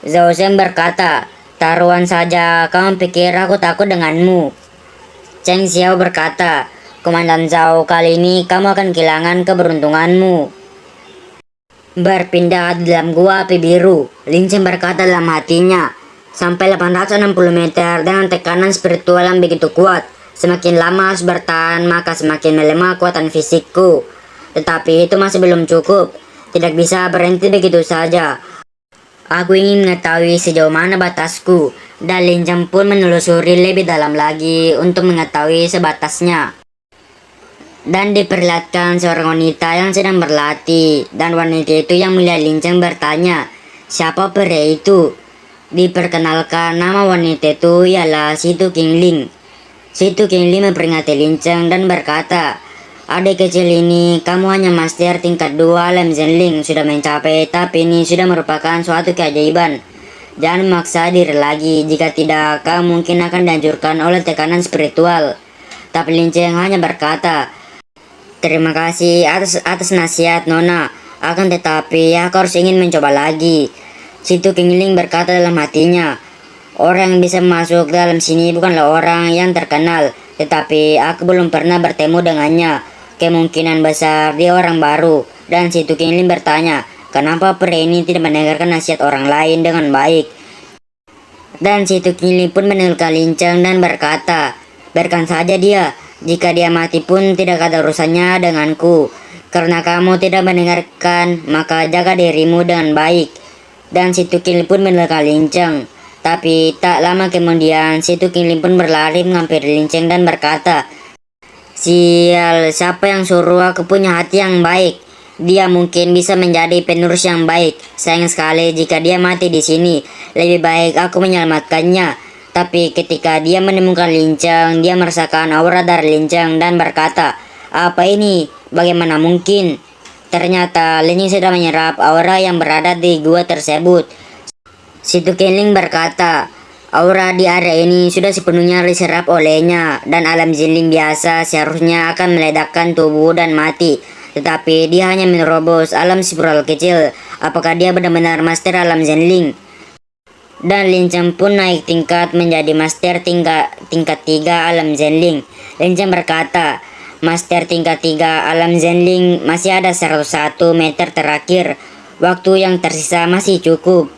Zhao Zeng berkata, "Taruhan saja, kamu pikir aku takut denganmu?" Chen Xiao berkata, "Komandan Zhao, kali ini kamu akan kehilangan keberuntunganmu." Berpindah di dalam gua api biru, Lin Cheng berkata dalam hatinya, "Sampai 860 meter dengan tekanan spiritual yang begitu kuat. Semakin lama harus bertahan, maka semakin melemah kekuatan fisikku. Tetapi itu masih belum cukup. Tidak bisa berhenti begitu saja. Aku ingin mengetahui sejauh mana batasku." Dan Lin Cheng pun menelusuri lebih dalam lagi untuk mengetahui sebatasnya. Dan diperlihatkan seorang wanita yang sedang berlatih. Dan wanita itu yang melihat Lin Cheng bertanya, "Siapa pria itu?" Diperkenalkan, nama wanita itu ialah Situ Qingling. Situ Qingling memperingati Lin Cheng dan berkata, "Adik kecil ini, kamu hanya master tingkat 2 Alam Zenling, sudah mencapai tahap ini sudah merupakan suatu keajaiban. Jangan memaksa diri lagi, jika tidak kamu mungkin akan dihancurkan oleh tekanan spiritual." Tapi Lin Cheng hanya berkata, "Terima kasih atas nasihat Nona, akan tetapi aku harus ingin mencoba lagi." Situ Qingling berkata dalam hatinya, Orang yang bisa masuk dalam sini bukanlah orang yang terkenal, tetapi aku belum pernah bertemu dengannya. Kemungkinan besar dia orang baru. Dan si Tukinlin bertanya, kenapa pria ini tidak mendengarkan nasihat orang lain dengan baik? Dan si Tukinlin pun menelurkan Lincang dan berkata, biarkan saja dia. Jika dia mati pun tidak ada urusannya denganku. Karena kamu tidak mendengarkan, maka jaga dirimu dengan baik. Dan si Tukinlin pun menelurkan Lincang. Tapi tak lama kemudian si Tukinlin pun berlari menghampiri Lincang dan berkata, sial, siapa yang suruh aku punya hati yang baik? Dia mungkin bisa menjadi penerus yang baik. Sayang sekali jika dia mati di sini. Lebih baik aku menyelamatkannya. Tapi ketika dia menemukan Lincang, dia merasakan aura dari Lincang dan berkata, apa ini? Bagaimana mungkin? Ternyata Lincang sudah menyerap aura yang berada di gua tersebut. Si Tukinlin berkata, aura di area ini sudah sepenuhnya diserap olehnya, dan alam Zenling biasa seharusnya akan meledakkan tubuh dan mati. Tetapi dia hanya menerobos alam spiral kecil. Apakah dia benar-benar master alam Zenling? Dan Lincang pun naik tingkat menjadi master tingkat 3 alam Zenling. Lincang berkata, master tingkat 3 alam Zenling masih ada 101 meter terakhir. Waktu yang tersisa masih cukup.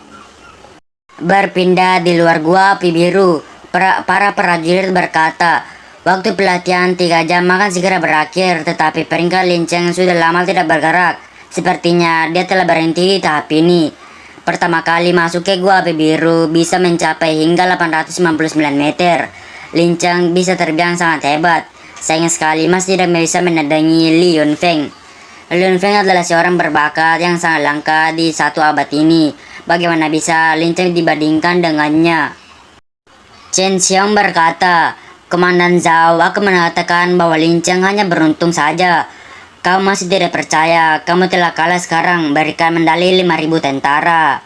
Berpindah di luar gua api biru, para prajurit berkata, waktu pelatihan 3 jam akan segera berakhir, tetapi peringkat Lincang sudah lama tidak bergerak. Sepertinya dia telah berhenti di tahap ini. Pertama kali masuk ke gua api biru bisa mencapai hingga 899 meter. Lincang bisa terbilang sangat hebat. Sayang sekali masih tidak bisa menandingi Li Yunfeng. Li Yunfeng adalah seorang berbakat yang sangat langka di 1 abad ini. Bagaimana bisa Lincang dibandingkan dengannya? Chen Xiong berkata, Komandan Zhao akan mengatakan bahwa Lincang hanya beruntung saja. Kau masih tidak percaya, kamu telah kalah sekarang, berikan medali 5.000 tentara.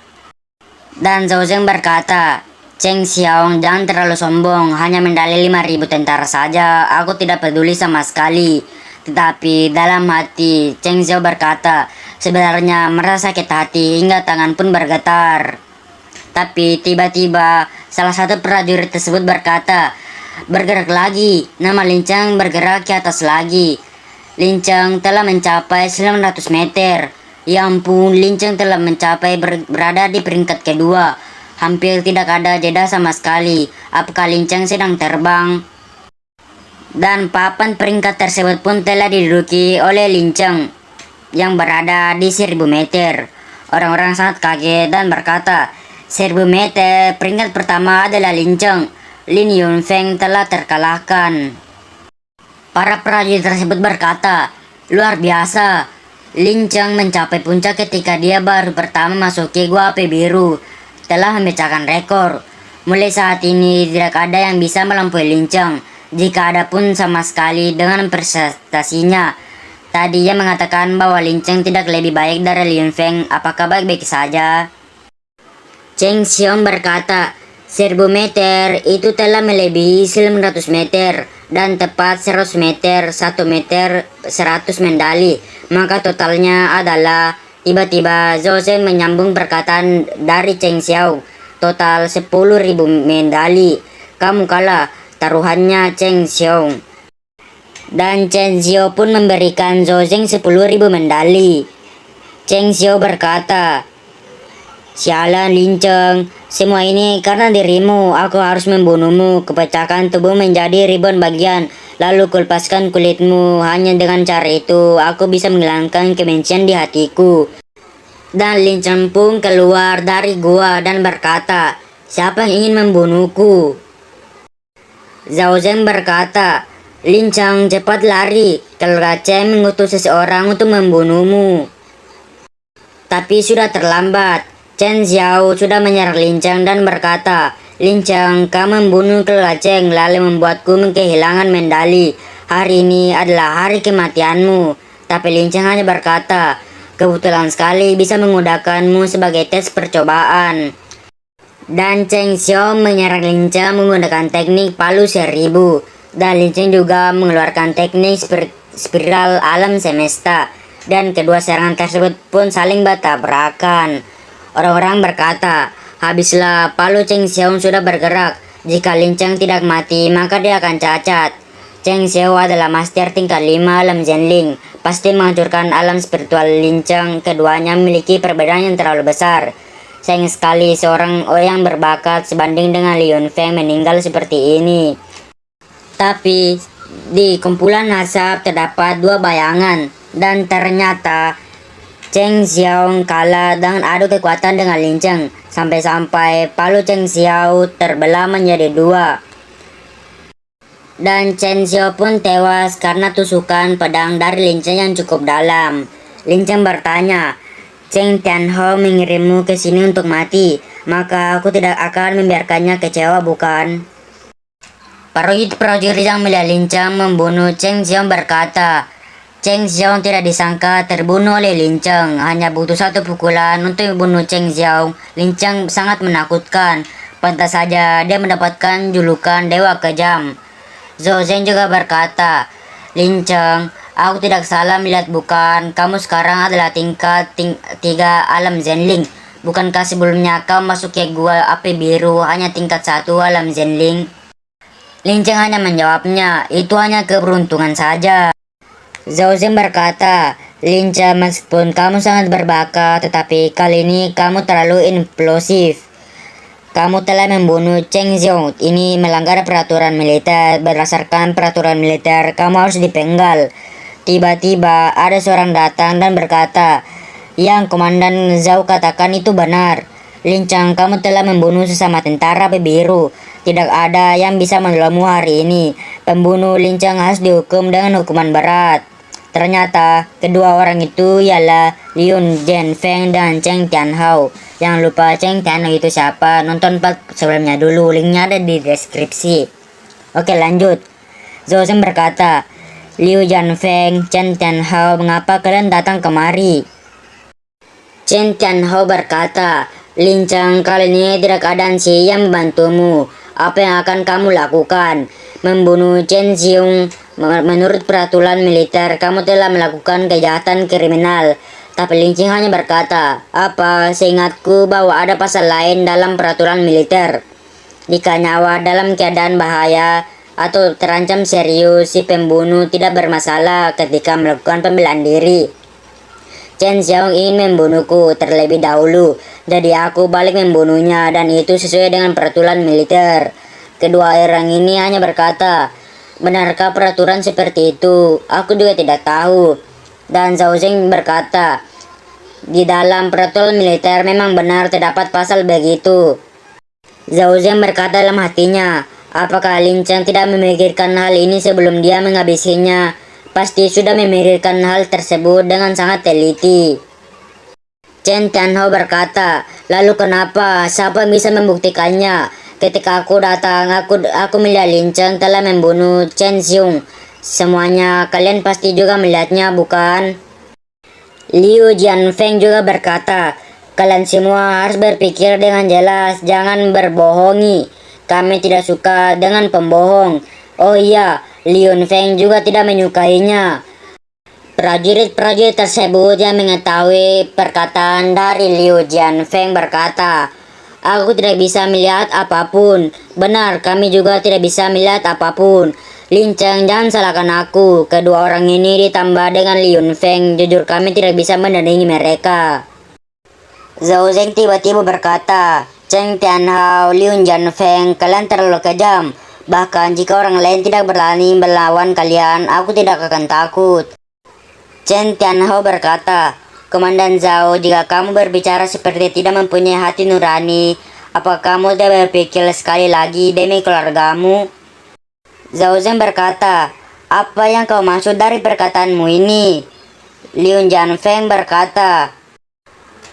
Dan Zhao Zeng berkata, Chen Xiong jangan terlalu sombong, hanya medali 5.000 tentara saja, aku tidak peduli sama sekali. Tetapi dalam hati, Chen Xiong berkata, sebenarnya merasa sakit hati hingga tangan pun bergetar. Tapi tiba-tiba salah satu prajurit tersebut berkata, bergerak lagi, nama Lincang bergerak ke atas lagi. Lincang telah mencapai 900 meter. Ya ampun, Lincang telah mencapai berada di peringkat kedua. Hampir tidak ada jeda sama sekali. Apakah Lincang sedang terbang? Dan papan peringkat tersebut pun telah diduduki oleh Lincang yang berada di 1000 meter. Orang-orang sangat kaget dan berkata, 1000 meter, peringkat pertama adalah Lincang. Lin Yunfeng telah terkalahkan. Para prajurit tersebut berkata, luar biasa. Lincang mencapai puncak ketika dia baru pertama masuk ke gua api biru. Telah memecahkan rekor. Mulai saat ini tidak ada yang bisa melampaui Lincang. Jika ada pun sama sekali dengan prestasinya. Tadi ia mengatakan bahwa Lincang tidak lebih baik dari Li Yunfeng. Apakah baik-baik saja? Chen Xiong berkata, 1000 meter itu telah melebihi 900 meter dan tepat 100 meter, 1 meter 100 medali. Maka totalnya adalah tiba-tiba Zhao Zeng menyambung perkataan dari Chen Xiong. Total 10.000 medali. Kamu kalah, taruhannya Chen Xiong. Dan Chen Xiong pun memberikan Zhao Zeng 10.000 medali. Chen Xiong berkata, sialan Lincang, semua ini karena dirimu. Aku harus membunuhmu, kupecahkan tubuh menjadi ribuan bagian, lalu kulepaskan kulitmu. Hanya dengan cara itu, aku bisa menghilangkan kebencian di hatiku. Dan Lincang pun keluar dari gua dan berkata, siapa yang ingin membunuhku? Zhao Zeng berkata, Lincang, cepat lari. Keluarga Chen mengutus seseorang untuk membunuhmu. Tapi sudah terlambat. Chen Xiao sudah menyerang Lincang dan berkata, Lincang, kamu membunuh keluarga Chen lalu membuatku kehilangan medali. Hari ini adalah hari kematianmu. Tapi Lincang hanya berkata, kebetulan sekali bisa menggunakanmu sebagai tes percobaan. Dan Chen Xiao menyerang Lincang menggunakan teknik palu 1000. Dan Lincang juga mengeluarkan teknik spiral alam semesta. Dan kedua serangan tersebut pun saling bertabrakan. Orang-orang berkata, Habislah palu Cheng Xiao sudah bergerak. Jika Lin Cheng tidak mati, maka dia akan cacat. Cheng Xiao adalah master tingkat 5 alam Zhenling. Pasti menghancurkan alam spiritual Lin Cheng. Keduanya memiliki perbedaan yang terlalu besar. Sayang sekali seorang orang yang berbakat sebanding dengan Liu Feng meninggal seperti ini. Tapi di kumpulan nasab terdapat dua bayangan, dan ternyata Cheng Xiao kalah dengan adu kekuatan dengan Lin Cheng, sampai-sampai palu Cheng Xiao terbelah menjadi dua. Dan Cheng Xiao pun tewas karena tusukan pedang dari Lin Cheng yang cukup dalam. Lin Cheng bertanya, Cheng Tianhao mengirimmu ke sini untuk mati, maka aku tidak akan membiarkannya kecewa, bukan? Prajurit yang melihat Lin Cheng membunuh Cheng Xiao berkata, Cheng Xiao tidak disangka terbunuh oleh Lin Cheng, hanya butuh satu pukulan untuk membunuh Cheng Xiao. Lin Cheng sangat menakutkan, pantas saja dia mendapatkan julukan Dewa Kejam. Zhao Zeng juga berkata, Lin Cheng, aku tidak salah melihat bukan? Kamu sekarang adalah tingkat 3 alam Zhenling. Bukankah sebelumnya kau masuk ke gua api biru hanya tingkat 1 alam Zhenling? Lin Cheng hanya menjawabnya, itu hanya keberuntungan saja. Zhao Zeng berkata, Lin Cheng, meskipun kamu sangat berbakat, tetapi kali ini kamu terlalu implosif. Kamu telah membunuh Cheng Xiao. Ini melanggar peraturan militer. Berdasarkan peraturan militer, kamu harus dipenggal. Tiba-tiba ada seorang datang dan berkata, yang Komandan Zhao katakan itu benar. Lin Cheng, kamu telah membunuh sesama tentara api biru. Tidak ada yang bisa menolongmu hari ini. Pembunuh Lin Cheng harus dihukum dengan hukuman berat. Ternyata kedua orang itu ialah Liu Jianfeng dan Cheng Tianhao. Jangan lupa Cheng Tianhao itu siapa? Nonton part sebelumnya dulu, linknya ada di deskripsi. Oke, lanjut. Zhao Zeng berkata, Liu Jianfeng, Cheng Tianhao, mengapa kalian datang kemari? Cheng Tianhao berkata, Lin Cheng, kali ini tidak ada si yang membantumu. Apa yang akan kamu lakukan? Membunuh Chen Xiong. Menurut peraturan militer, kamu telah melakukan kejahatan kriminal. Tapi Lin Cheng hanya berkata, apa, seingatku bahwa ada pasal lain dalam peraturan militer. Jika nyawa dalam keadaan bahaya atau terancam serius, si pembunuh tidak bermasalah ketika melakukan pembelaan diri. Chen Xiong ingin membunuhku terlebih dahulu, jadi aku balik membunuhnya, dan itu sesuai dengan peraturan militer. Kedua orang ini hanya berkata, benarkah peraturan seperti itu? Aku juga tidak tahu. Dan Zhao Zeng berkata, di dalam peraturan militer memang benar terdapat pasal begitu. Zhao Zeng berkata dalam hatinya, apakah Lin Cheng tidak memikirkan hal ini sebelum dia menghabisinya? Pasti sudah memikirkan hal tersebut dengan sangat teliti. Cheng Tianhao berkata, lalu kenapa? Siapa yang bisa membuktikannya? Ketika aku datang, aku melihat Lin Cheng telah membunuh Chen Xiong. Semuanya kalian pasti juga melihatnya, bukan? Liu Jianfeng juga berkata, kalian semua harus berpikir dengan jelas, jangan berbohongi. Kami tidak suka dengan pembohong. Oh iya, Liu Feng juga tidak menyukainya. Prajurit-prajurit tersebut yang mengetahui perkataan dari Liu Jianfeng berkata, aku tidak bisa melihat apapun. Benar, kami juga tidak bisa melihat apapun. Lin Cheng, jangan salahkan aku. Kedua orang ini ditambah dengan Liu Feng, jujur kami tidak bisa menandingi mereka. Zhao Zeng tiba-tiba berkata, Cheng Tianhao, Liu Jianfeng, kalian terlalu kejam. Bahkan jika orang lain tidak berani melawan kalian, aku tidak akan takut. Cheng Tianhao berkata, Komandan Zhao, jika kamu berbicara seperti tidak mempunyai hati nurani, apakah kamu tidak berpikir sekali lagi demi keluargamu? Zhao Zeng berkata, apa yang kau maksud dari perkataanmu ini? Liu Jianfeng berkata,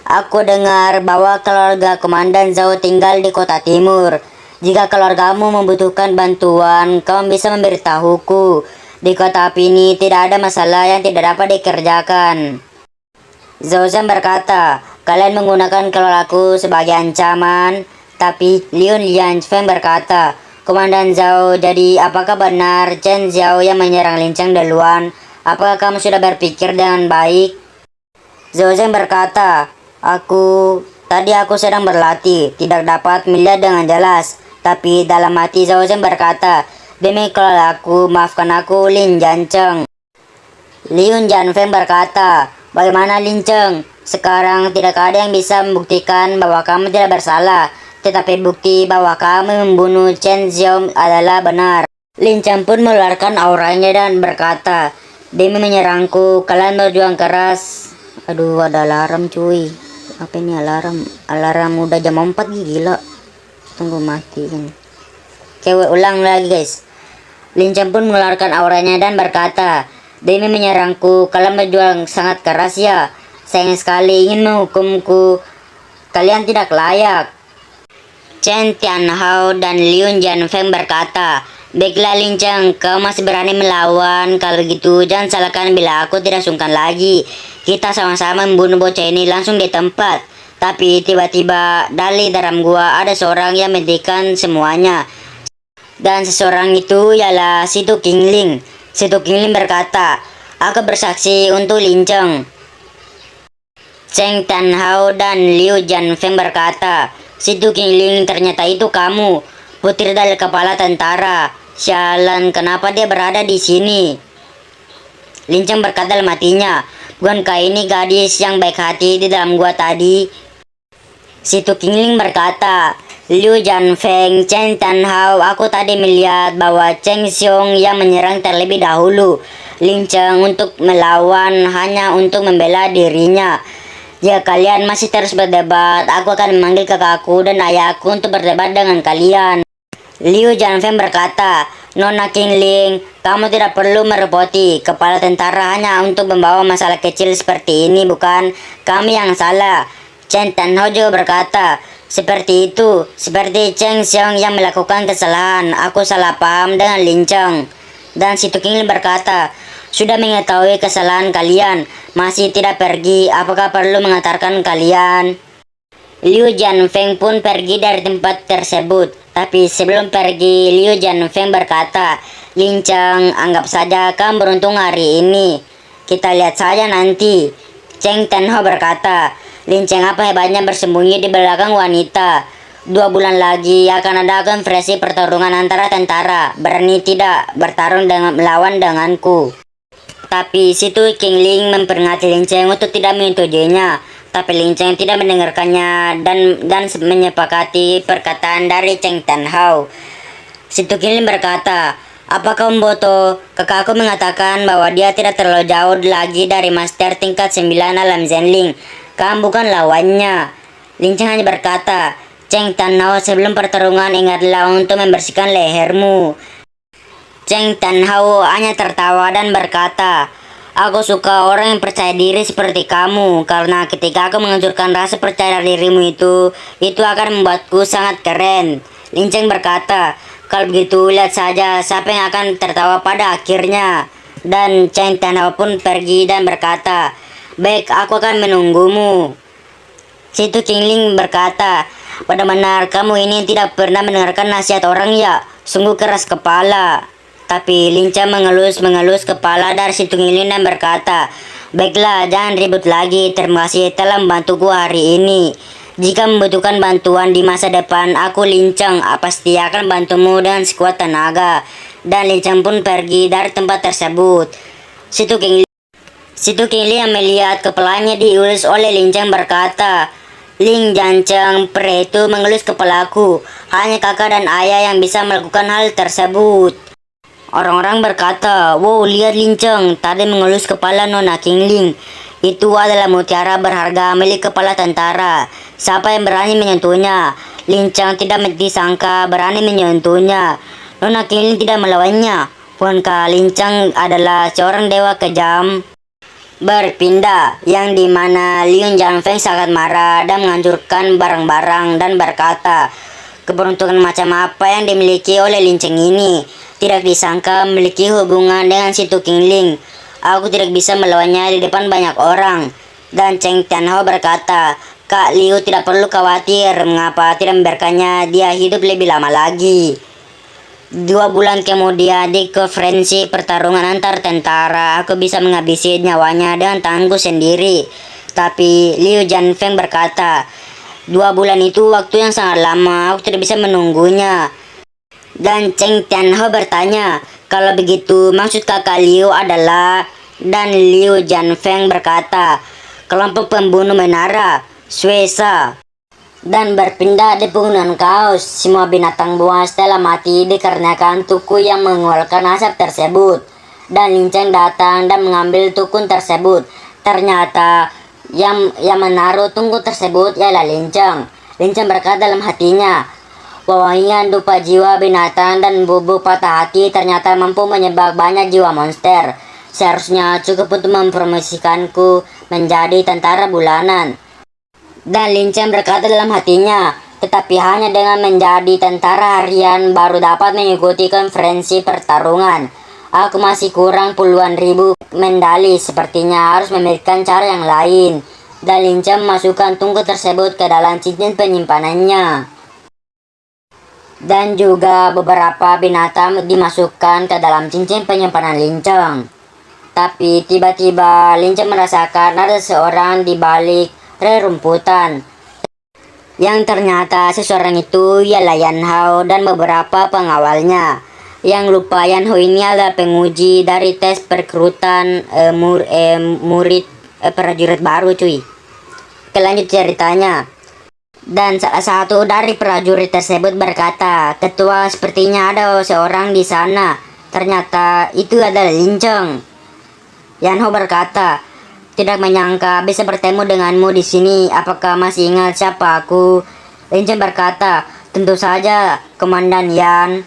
aku dengar bahwa keluarga Komandan Zhao tinggal di kota timur. Jika keluargamu membutuhkan bantuan, kamu bisa memberitahuku. Di kota api ini tidak ada masalah yang tidak dapat dikerjakan. Zhao Zeng berkata, kalian menggunakan keluargaku sebagai ancaman. Tapi Liu Jianfeng berkata, Komandan Zhao, jadi apakah benar Chen Xiao yang menyerang Lin Cheng duluan? Apakah kamu sudah berpikir dengan baik? Zhao Zeng berkata, aku tadi aku sedang berlatih, tidak dapat melihat dengan jelas. Tapi dalam hati Zhao Zhen berkata, demi kelelaku, maafkan aku, Lin Jiancheng. Liu Jianfeng berkata, bagaimana Lin Cheng? Sekarang tidak ada yang bisa membuktikan bahwa kamu tidak bersalah. Tetapi bukti bahwa kamu membunuh Chen Xiao adalah benar. Lin Cheng pun mengeluarkan auranya dan berkata, demi menyerangku, kalian berjuang keras. Aduh, ada alarm cuy. Apa ini alarm? Alarm udah jam 4 gila. Tunggu matiin. Oke, ulang lagi guys. Lin Cheng pun mengeluarkan auranya dan berkata, demi menyerangku, kalian berjuang sangat keras ya. Sayang sekali ingin menghukumku. Kalian tidak layak. Chen Tianhao dan Liu Jianfeng berkata, baiklah Lin Cheng, kau masih berani melawan. Kalau gitu jangan salahkan bila aku tidak sungkan lagi. Kita sama-sama membunuh bocah ini langsung di tempat. Tapi tiba-tiba dari dalam gua ada seorang yang menghentikan semuanya. Dan seseorang itu ialah Situ Qingling. Situ Qingling berkata, aku bersaksi untuk Lin Cheng. Chen Tianhao dan Liu Jianfeng berkata, Situ Qingling, ternyata itu kamu, putri dari kepala tentara. Sialan, kenapa dia berada di sini? Lin Cheng berkata dalam hatinya, bukankah ini gadis yang baik hati di dalam gua tadi? Situ Qingling berkata, Liu Jianfeng, Chen Tianhao, aku tadi melihat bahwa Cheng Xiong yang menyerang terlebih dahulu Lin Cheng untuk melawan hanya untuk membela dirinya. Jika kalian masih terus berdebat, aku akan memanggil kakakku dan ayahku untuk berdebat dengan kalian. Liu Jianfeng berkata, Nona Qingling, kamu tidak perlu merepoti. Kepala tentara hanya untuk membawa masalah kecil seperti ini, bukan? Kami yang salah. Chen Tianhao juga berkata, seperti itu, seperti Cheng Xiong yang melakukan kesalahan. Aku salah paham dengan Lin Cheng. Dan Situ Qingling berkata, sudah mengetahui kesalahan kalian, masih tidak pergi, apakah perlu mengantarkan kalian? Liu Jianfeng pun pergi dari tempat tersebut. Tapi sebelum pergi, Liu Jianfeng berkata, Lin Cheng, anggap saja kamu beruntung hari ini. Kita lihat saja nanti. Chen Tianhao berkata, Lin Cheng, apa hebatnya bersembunyi di belakang wanita? 2 bulan lagi akan ada konferensi pertarungan antara tentara. Berani tidak bertarung dengan melawan denganku? Tapi Situ Qingling memperingati Lin Cheng untuk tidak menyetujuinya. Tapi Lin Cheng tidak mendengarkannya dan menyepakati perkataan dari Chen Tianhao. Situ Qingling berkata, apakah Mboto? Kakakku mengatakan bahwa dia tidak terlalu jauh lagi dari master tingkat 9 alam Zenling. Kamu bukan lawannya. Lin Cheng hanya berkata, Chen Tianhao, sebelum pertarungan ingatlah untuk membersihkan lehermu. Chen Tianhao hanya tertawa dan berkata, aku suka orang yang percaya diri seperti kamu, karena ketika aku menghancurkan rasa percaya dirimu itu akan membuatku sangat keren. Lin Cheng berkata, kalau begitu lihat saja siapa yang akan tertawa pada akhirnya. Dan Chen Tianhao pun pergi dan berkata, baik, aku akan menunggumu. Situ Qingling berkata, benar-benar kamu ini tidak pernah mendengarkan nasihat orang ya, sungguh keras kepala. Tapi Lin Cheng mengelus kepala dari Situ Qingling dan berkata, baiklah, jangan ribut lagi, terima kasih telah membantuku hari ini. Jika membutuhkan bantuan di masa depan, aku Lin Cheng pasti akan bantumu dengan sekuat tenaga. Dan Lin Cheng pun pergi dari tempat tersebut. Situ Qingling yang melihat kepalanya dielus oleh Lin Cheng berkata, Lin Jiancheng, pria itu mengelus kepalaku. Hanya kakak dan ayah yang bisa melakukan hal tersebut. Orang-orang berkata, wow, lihat Lin Cheng tadi mengelus kepala Nona Qingling. Itu adalah mutiara berharga milik kepala tentara. Siapa yang berani menyentuhnya? Lin Cheng tidak disangka berani menyentuhnya. Nona Qingling tidak melawannya. Bukankah Lin Cheng adalah seorang dewa kejam? Berpindah, yang dimana Liu Jianfeng sangat marah dan menghancurkan barang-barang dan berkata, keberuntungan macam apa yang dimiliki oleh Lin Cheng ini? Tidak disangka memiliki hubungan dengan Situ Qingling. Aku tidak bisa melawannya di depan banyak orang. Dan Chen Tianhao berkata, Kak Liu tidak perlu khawatir, mengapa tidak membiarkannya dia hidup lebih lama lagi. 2 bulan kemudian di konferensi pertarungan antar tentara, aku bisa menghabisi nyawanya dengan tanganku sendiri. Tapi Liu Jianfeng berkata, 2 bulan itu waktu yang sangat lama, aku tidak bisa menunggunya. Dan Cheng Tianhao bertanya, kalau begitu maksud kakak Liu adalah... Dan Liu Jianfeng berkata, kelompok pembunuh menara, Suesa, dan berpindah di pegunungan kaos. Semua binatang buas telah mati dikarenakan tuku yang mengeluarkan asap tersebut. Dan Lin Cheng datang dan mengambil tukun tersebut. Ternyata yang menaruh tungku tersebut ialah Lin Cheng. Lin Cheng berkata dalam hatinya, wewangian dupa jiwa binatang dan bubuk patah hati ternyata mampu menyebab banyak jiwa monster. Seharusnya cukup untuk mempromosikanku menjadi tentara bulanan. Dan Lin Cheng berkata dalam hatinya, tetapi hanya dengan menjadi tentara harian baru dapat mengikuti konferensi pertarungan. Aku masih kurang puluhan ribu medali, sepertinya harus memikirkan cara yang lain. Dan Lin Cheng memasukkan tungku tersebut ke dalam cincin penyimpanannya. Dan juga beberapa binatang dimasukkan ke dalam cincin penyimpanan Lin Cheng. Tapi tiba-tiba Lin Cheng merasakan ada seorang di balik rerumputan. Yang ternyata seseorang itu ialah Yan Hao dan beberapa pengawalnya. Yang lupa Yan Hao ini adalah penguji dari tes perekrutan murid prajurit baru cuy. Lanjut ceritanya. Dan salah satu dari prajurit tersebut berkata, ketua sepertinya ada seorang di sana. Ternyata itu adalah Lin Cheng. Yan Hao berkata, tidak menyangka bisa bertemu denganmu di sini. Apakah masih ingat siapa aku? Lin Cheng berkata, tentu saja, Komandan Yan.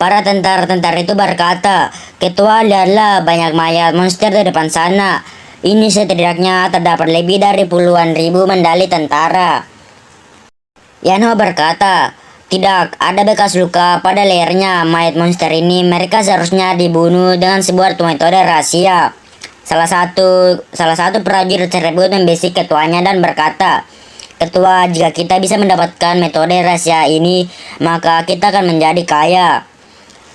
Para tentara-tentara itu berkata, ketua, lihatlah banyak mayat monster di depan sana. Ini setidaknya terdapat lebih dari puluhan ribu medali tentara. Yan Hao berkata, tidak, ada bekas luka pada lehernya mayat monster ini. Mereka seharusnya dibunuh dengan sebuah metode rahasia. Salah satu prajurit tersebut membisik ketuanya dan berkata, ketua, jika kita bisa mendapatkan metode rahasia ini, maka kita akan menjadi kaya.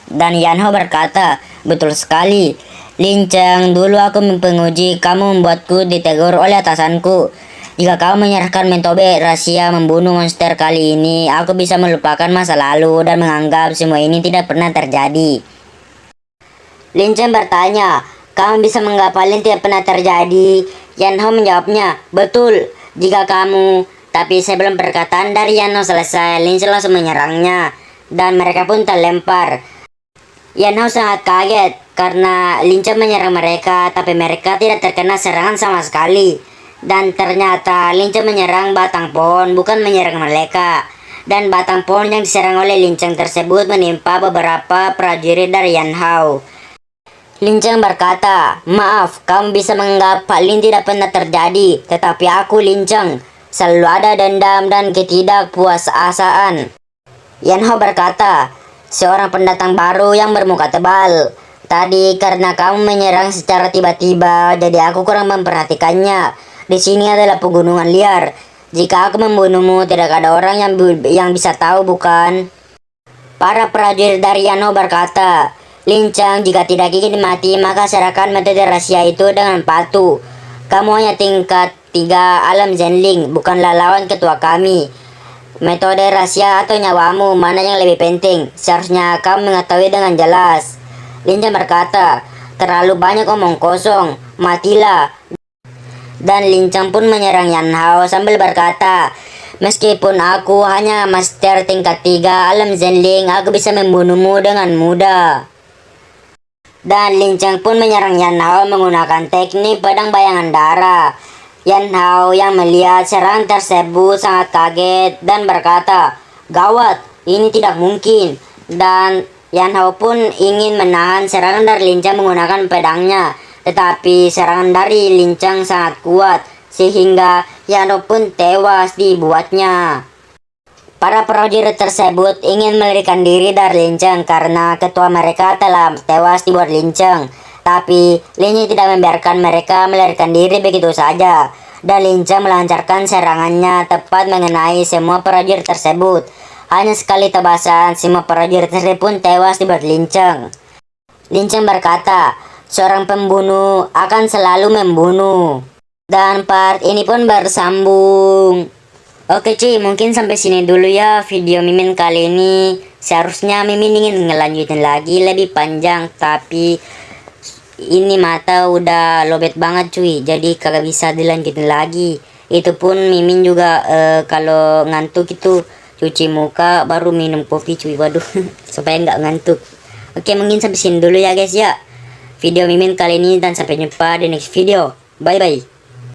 Dan Yan Hao berkata, betul sekali. Lin Cheng, dulu aku penguji, kamu membuatku ditegur oleh atasanku. Jika kau menyerahkan metode rahasia membunuh monster kali ini, aku bisa melupakan masa lalu dan menganggap semua ini tidak pernah terjadi. Lin Cheng bertanya, kamu bisa menganggap hal ini tidak pernah terjadi? Yan Hao menjawabnya, betul, jika kamu. Tapi sebelum perkataan dari Yan Hao selesai, Lin Cheng langsung menyerangnya. Dan mereka pun terlempar. Yan Hao sangat kaget karena Lin Cheng menyerang mereka, tapi mereka tidak terkena serangan sama sekali. Dan ternyata Lin Cheng menyerang batang pohon, bukan menyerang mereka. Dan batang pohon yang diserang oleh Lin Cheng tersebut menimpa beberapa prajurit dari Yan Hao. Lin Cheng berkata, maaf, kamu bisa menganggap hal ini tidak pernah terjadi, tetapi aku Lin Cheng selalu ada dendam dan ketidakpuasaan. Yan Hao berkata, seorang pendatang baru yang bermuka tebal. Tadi karena kamu menyerang secara tiba-tiba, jadi aku kurang memperhatikannya. Di sini adalah pegunungan liar. Jika aku membunuhmu, tidak ada orang yang bisa tahu, bukan? Para prajurit dari Yan Hao berkata, Lin Cheng, jika tidak ingin mati, maka serahkan metode rahasia itu dengan patuh. Kamu hanya tingkat 3 alam Zenling, bukanlah lawan ketua kami. Metode rahasia atau nyawamu, mana yang lebih penting? Seharusnya kamu mengetahui dengan jelas. Lin Cheng berkata, terlalu banyak omong kosong, matilah. Dan Lin Cheng pun menyerang Yan Hao sambil berkata, meskipun aku hanya master tingkat 3 alam Zenling, aku bisa membunuhmu dengan mudah. Dan Lin Cheng pun menyerang Yan Hao menggunakan teknik pedang bayangan darah. Yan Hao yang melihat serangan tersebut sangat kaget dan berkata, gawat, ini tidak mungkin. Dan Yan Hao pun ingin menahan serangan dari Lin Cheng menggunakan pedangnya. Tetapi serangan dari Lin Cheng sangat kuat, sehingga Yan Hao pun tewas dibuatnya. Para prajurit tersebut ingin melarikan diri dari Lin Cheng karena ketua mereka telah tewas dibuat Lin Cheng. Tapi Lin Cheng tidak membiarkan mereka melarikan diri begitu saja. Dan Lin Cheng melancarkan serangannya tepat mengenai semua prajurit tersebut. Hanya sekali tebasan, semua prajurit tersebut pun tewas dibuat Lin Cheng. Lin Cheng berkata, seorang pembunuh akan selalu membunuh. Dan part ini pun bersambung. Oke cuy, mungkin sampai sini dulu ya video Mimin kali ini. Seharusnya Mimin ingin ngelanjutin lagi lebih panjang, tapi ini mata udah lobet banget cuy, jadi kagak bisa dilanjutin lagi. Itu pun Mimin juga kalau ngantuk itu cuci muka baru minum kopi cuy, waduh supaya nggak ngantuk. Oke, mungkin sampai sini dulu ya guys ya video Mimin kali ini, dan sampai jumpa di next video. Bye bye.